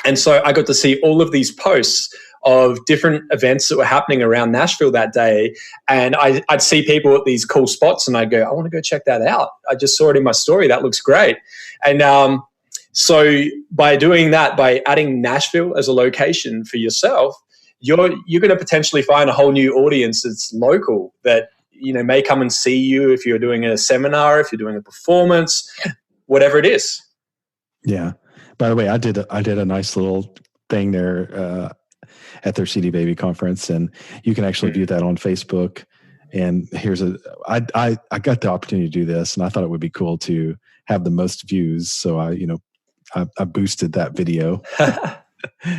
And so I got to see all of these posts of different events that were happening around Nashville that day. And I'd see people at these cool spots and I'd go, I want to go check that out. I just saw it in my story. That looks great. And so by doing that, by adding Nashville as a location for yourself, you're going to potentially find a whole new audience that's local that, may come and see you if you're doing a seminar, if you're doing a performance, whatever it is. Yeah. By the way, I did a nice little thing there at their CD Baby conference, and you can actually view that on Facebook. And I got the opportunity to do this, and I thought it would be cool to have the most views. So I boosted that video, and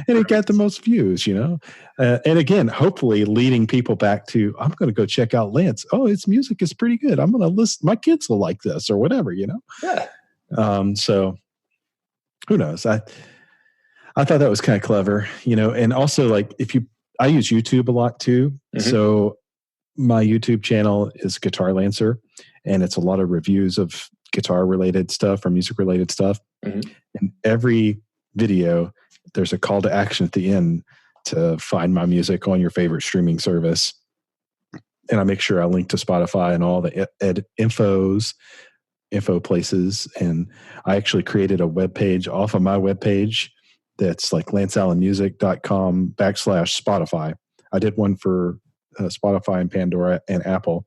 it got the most views. And again, hopefully leading people back to, I'm going to go check out Lance. Oh, his music is pretty good. I'm going to listen. My kids will like this or whatever. Yeah. So who knows? I thought that was kind of clever, and also I use YouTube a lot too. Mm-hmm. So my YouTube channel is Guitar Lancer, and it's a lot of reviews of guitar related stuff or music related stuff. Mm-hmm. And every video, there's a call to action at the end to find my music on your favorite streaming service. And I make sure I link to Spotify and all the info places. And I actually created a web page off of my web page that's like lanceallenmusic.com/Spotify. I did one for Spotify and Pandora and Apple.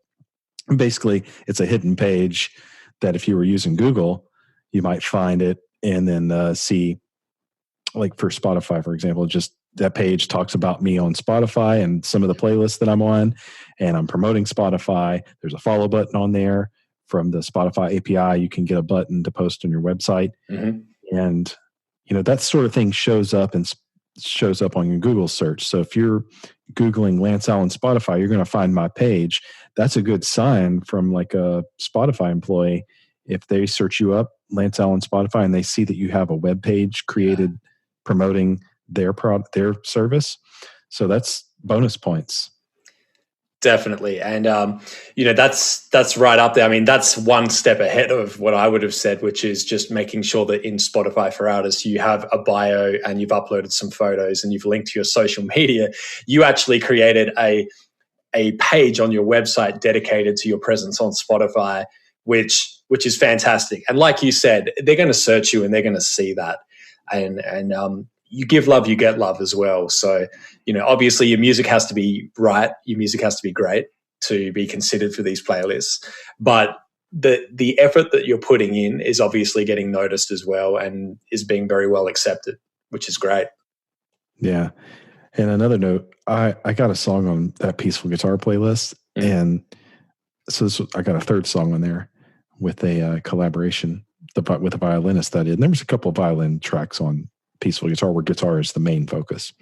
And basically, it's a hidden page that if you were using Google, you might find it and then see, like for Spotify, for example, just that page talks about me on Spotify and some of the playlists that I'm on, and I'm promoting Spotify. There's a follow button on there. From the Spotify API, you can get a button to post on your website. Mm-hmm. And, that sort of thing shows up on your Google search. So if you're Googling Lance Allen Spotify, you're going to find my page. That's a good sign from like a Spotify employee. If they search you up, Lance Allen Spotify, and they see that you have a web page created promoting their service. So that's bonus points. Definitely. And, that's right up there. I mean, that's one step ahead of what I would have said, which is just making sure that in Spotify for Artists, you have a bio and you've uploaded some photos and you've linked to your social media. You actually created a page on your website dedicated to your presence on Spotify, which is fantastic. And like you said, they're going to search you and they're going to see that. And you give love, you get love as well. So, obviously your music has to be right. Your music has to be great to be considered for these playlists. But the effort that you're putting in is obviously getting noticed as well and is being very well accepted, which is great. Yeah. And another note, I got a song on that Peaceful Guitar playlist. Mm-hmm. And so I got a third song on there with a collaboration with a violinist that I did. And there was a couple of violin tracks on Peaceful Guitar where guitar is the main focus.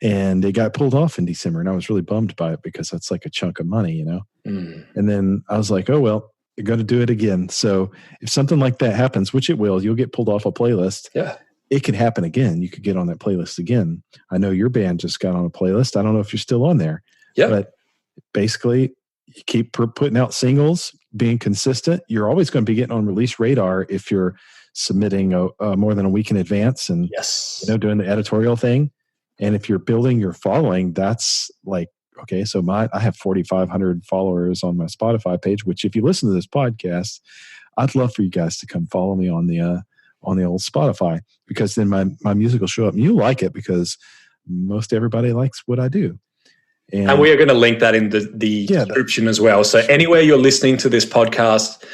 And it got pulled off in December, and I was really bummed by it because that's like a chunk of money, And then I was like, oh, well, you're going to do it again. So if something like that happens, which it will, you'll get pulled off a playlist. Yeah. It could happen again. You could get on that playlist again. I know your band just got on a playlist. I don't know if you're still on there. Yeah. But basically, you keep putting out singles, being consistent. You're always going to be getting on Release Radar if you're submitting more than a week in advance and doing the editorial thing. And if you're building your following, that's like, okay, so I have 4,500 followers on my Spotify page, which if you listen to this podcast, I'd love for you guys to come follow me on the old Spotify, because then my music will show up and you like it because most everybody likes what I do. And we are going to link that in the description as well. So anywhere you're listening to this podcast,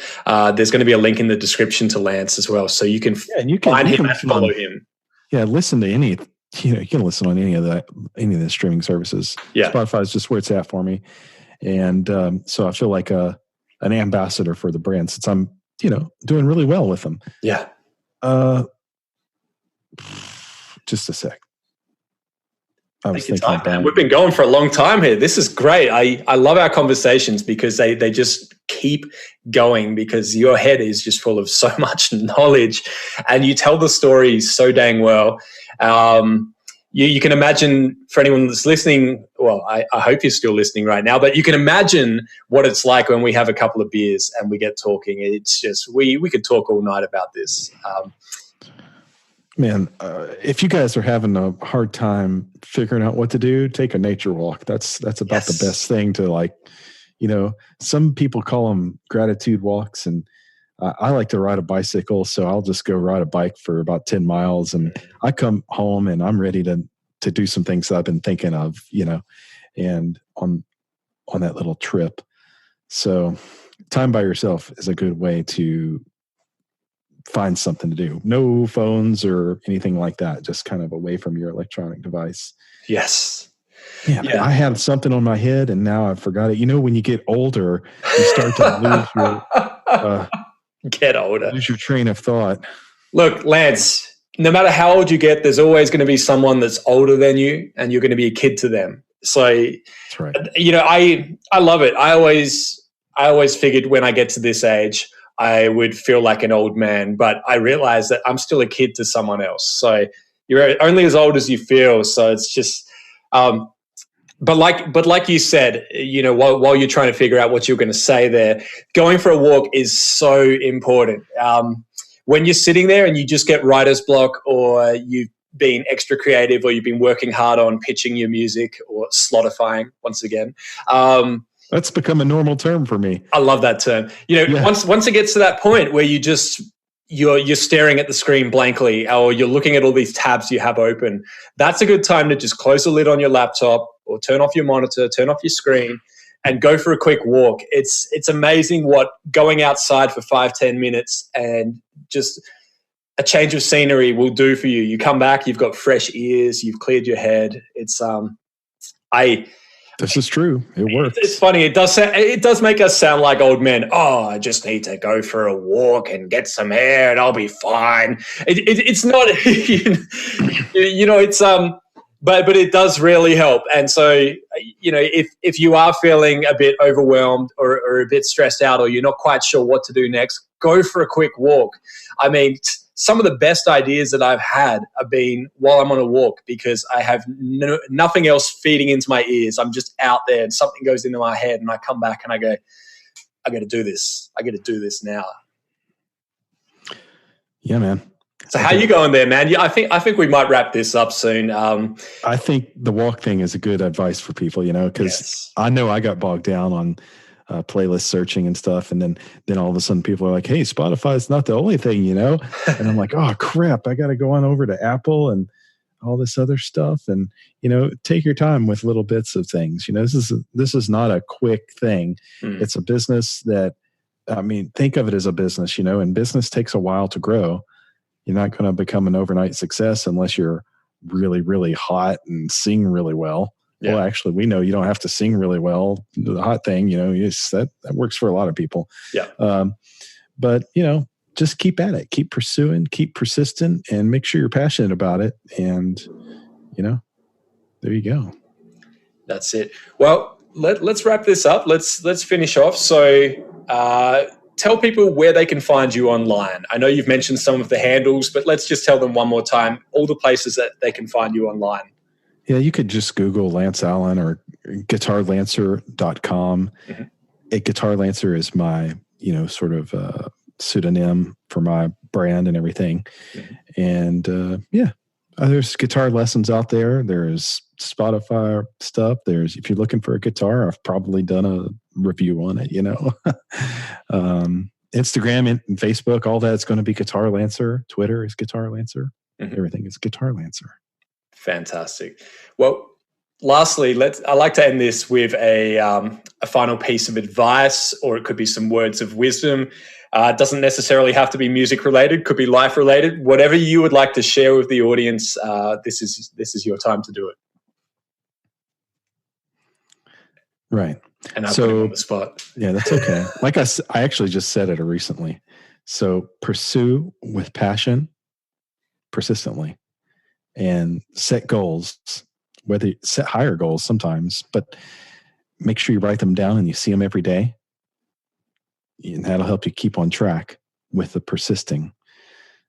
there's going to be a link in the description to Lance as well. So you can find him and follow him. Yeah, listen to any, you can listen on any of the streaming services. Yeah. Spotify is just where it's at for me. And so I feel like an ambassador for the brand since I'm, doing really well with them. Yeah. Just a sec. I was Take your thinking time, man. about. We've been going for a long time here. This is great. I love our conversations because they just keep going because your head is just full of so much knowledge and you tell the stories so dang well. You can imagine, for anyone that's listening, well, I hope you're still listening right now, but you can imagine what it's like when we have a couple of beers and we get talking. It's just, we could talk all night about this. Man, if you guys are having a hard time figuring out what to do, take a nature walk. That's about the best thing to, like, you know, some people call them gratitude walks, and I like to ride a bicycle, so I'll just go ride a bike for about 10 miles and I come home and I'm ready to do some things that I've been thinking of, you know, and on that little trip. So time by yourself is a good way to find something to do. No phones or anything like that. Just kind of away from your electronic device. Yes. Man, I had something on my head and now I forgot it. You know, when you get older, you start to lose your lose your train of thought. Look, Lance, no matter how old you get, there's always going to be someone that's older than you, and you're going to be a kid to them. So, that's right. You know, I love it. I always figured when I get to this age, I would feel like an old man, but I realized that I'm still a kid to someone else. So you're only as old as you feel. So it's just, but like you said, you know, while you're trying to figure out what you're going to say there, going for a walk is so important. When you're sitting there and you just get writer's block, or you've been extra creative, or you've been working hard on pitching your music, or slotifying once again. That's become a normal term for me. I love that term. You know, once it gets to that point where you're staring at the screen blankly, or you're looking at all these tabs you have open, that's a good time to just close the lid on your laptop or turn off your monitor, turn off your screen, and go for a quick walk. It's amazing what going outside for 5-10 minutes and just a change of scenery will do for you. You come back, you've got fresh ears, you've cleared your head. This is true. It works. It's funny. It does make us sound like old men. Oh, I just need to go for a walk and get some air, and I'll be fine. It's not, you know. It's but it does really help. And so, you know, if you are feeling a bit overwhelmed or a bit stressed out, or you're not quite sure what to do next, go for a quick walk. I mean, some of the best ideas that I've had have been while I'm on a walk, because I have nothing else feeding into my ears. I'm just out there and something goes into my head and I come back and I go, I got to do this. I got to do this now. Yeah, man. So how you going there, man? Yeah, I think we might wrap this up soon. I think the walk thing is a good advice for people, you know, because I know I got bogged down on playlist searching and stuff, and then all of a sudden people are like, hey, Spotify's not the only thing, you know. And I'm like, oh crap, I got to go on over to Apple and all this other stuff. And, you know, take your time with little bits of things. You know, this is not a quick thing. It's a business that, I mean, think of it as a business, you know, and business takes a while to grow. You're not going to become an overnight success unless you're really, really hot and sing really well. Yeah. Well, actually, we know you don't have to sing really well. The hot thing, you know, that works for a lot of people. Yeah. But, you know, just keep at it, keep pursuing, keep persistent, and make sure you're passionate about it. And, you know, there you go. That's it. Well, let's wrap this up. Let's finish off. So tell people where they can find you online. I know you've mentioned some of the handles, but let's just tell them one more time, all the places that they can find you online. Yeah, you could just Google Lance Allen or guitarlancer.com. Mm-hmm. Guitar Lancer is my, you know, sort of pseudonym for my brand and everything. Mm-hmm. And there's guitar lessons out there. There's Spotify stuff. If you're looking for a guitar, I've probably done a review on it, you know. Instagram and Facebook, all that's going to be Guitar Lancer. Twitter is Guitar Lancer. Mm-hmm. Everything is Guitar Lancer. Fantastic. Well, lastly, I like to end this with a final piece of advice, or it could be some words of wisdom. It doesn't necessarily have to be music related, could be life related. Whatever you would like to share with the audience, this is your time to do it. Right. And I put him on the spot. Yeah, that's okay. Like I actually just said it recently. So pursue with passion persistently and set goals, whether you set higher goals sometimes, but make sure you write them down and you see them every day. And that'll help you keep on track with the persisting.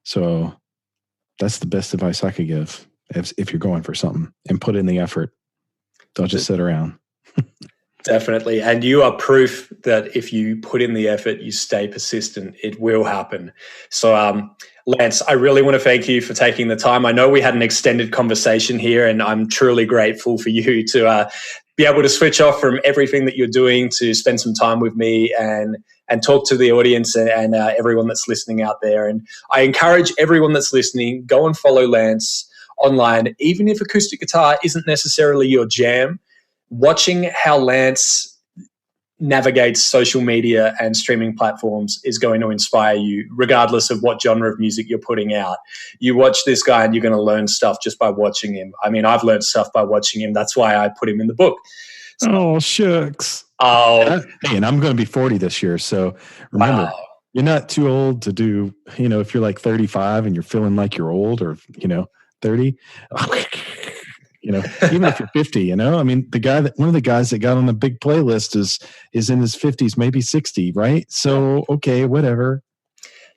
So that's the best advice I could give if you're going for something, and put in the effort. Don't just sit around. Definitely. And you are proof that if you put in the effort, you stay persistent, it will happen. So, Lance, I really want to thank you for taking the time. I know we had an extended conversation here, and I'm truly grateful for you to be able to switch off from everything that you're doing to spend some time with me and talk to the audience and everyone that's listening out there. And I encourage everyone that's listening, go and follow Lance online, even if acoustic guitar isn't necessarily your jam. Watching how Lance navigates social media and streaming platforms is going to inspire you, regardless of what genre of music you're putting out. You watch this guy and you're going to learn stuff just by watching him. I mean, I've learned stuff by watching him. That's why I put him in the book. So, oh, shucks. Oh, hey, and I'm going to be 40 this year. So remember, wow. You're not too old to do, if you're like 35 and you're feeling like you're old, or, 30, even if you're 50, I mean, one of the guys that got on the big playlist is in his 50s, maybe 60, right? So, okay, whatever.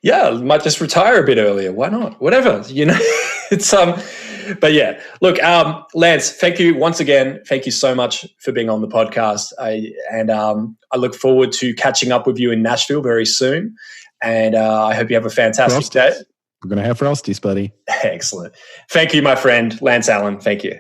Yeah, might just retire a bit earlier. Why not? Whatever, it's, but yeah, look, Lance, thank you once again. Thank you so much for being on the podcast. I look forward to catching up with you in Nashville very soon. And I hope you have a fantastic day. We're going to have Frosties, buddy. Excellent. Thank you, my friend, Lance Allen. Thank you.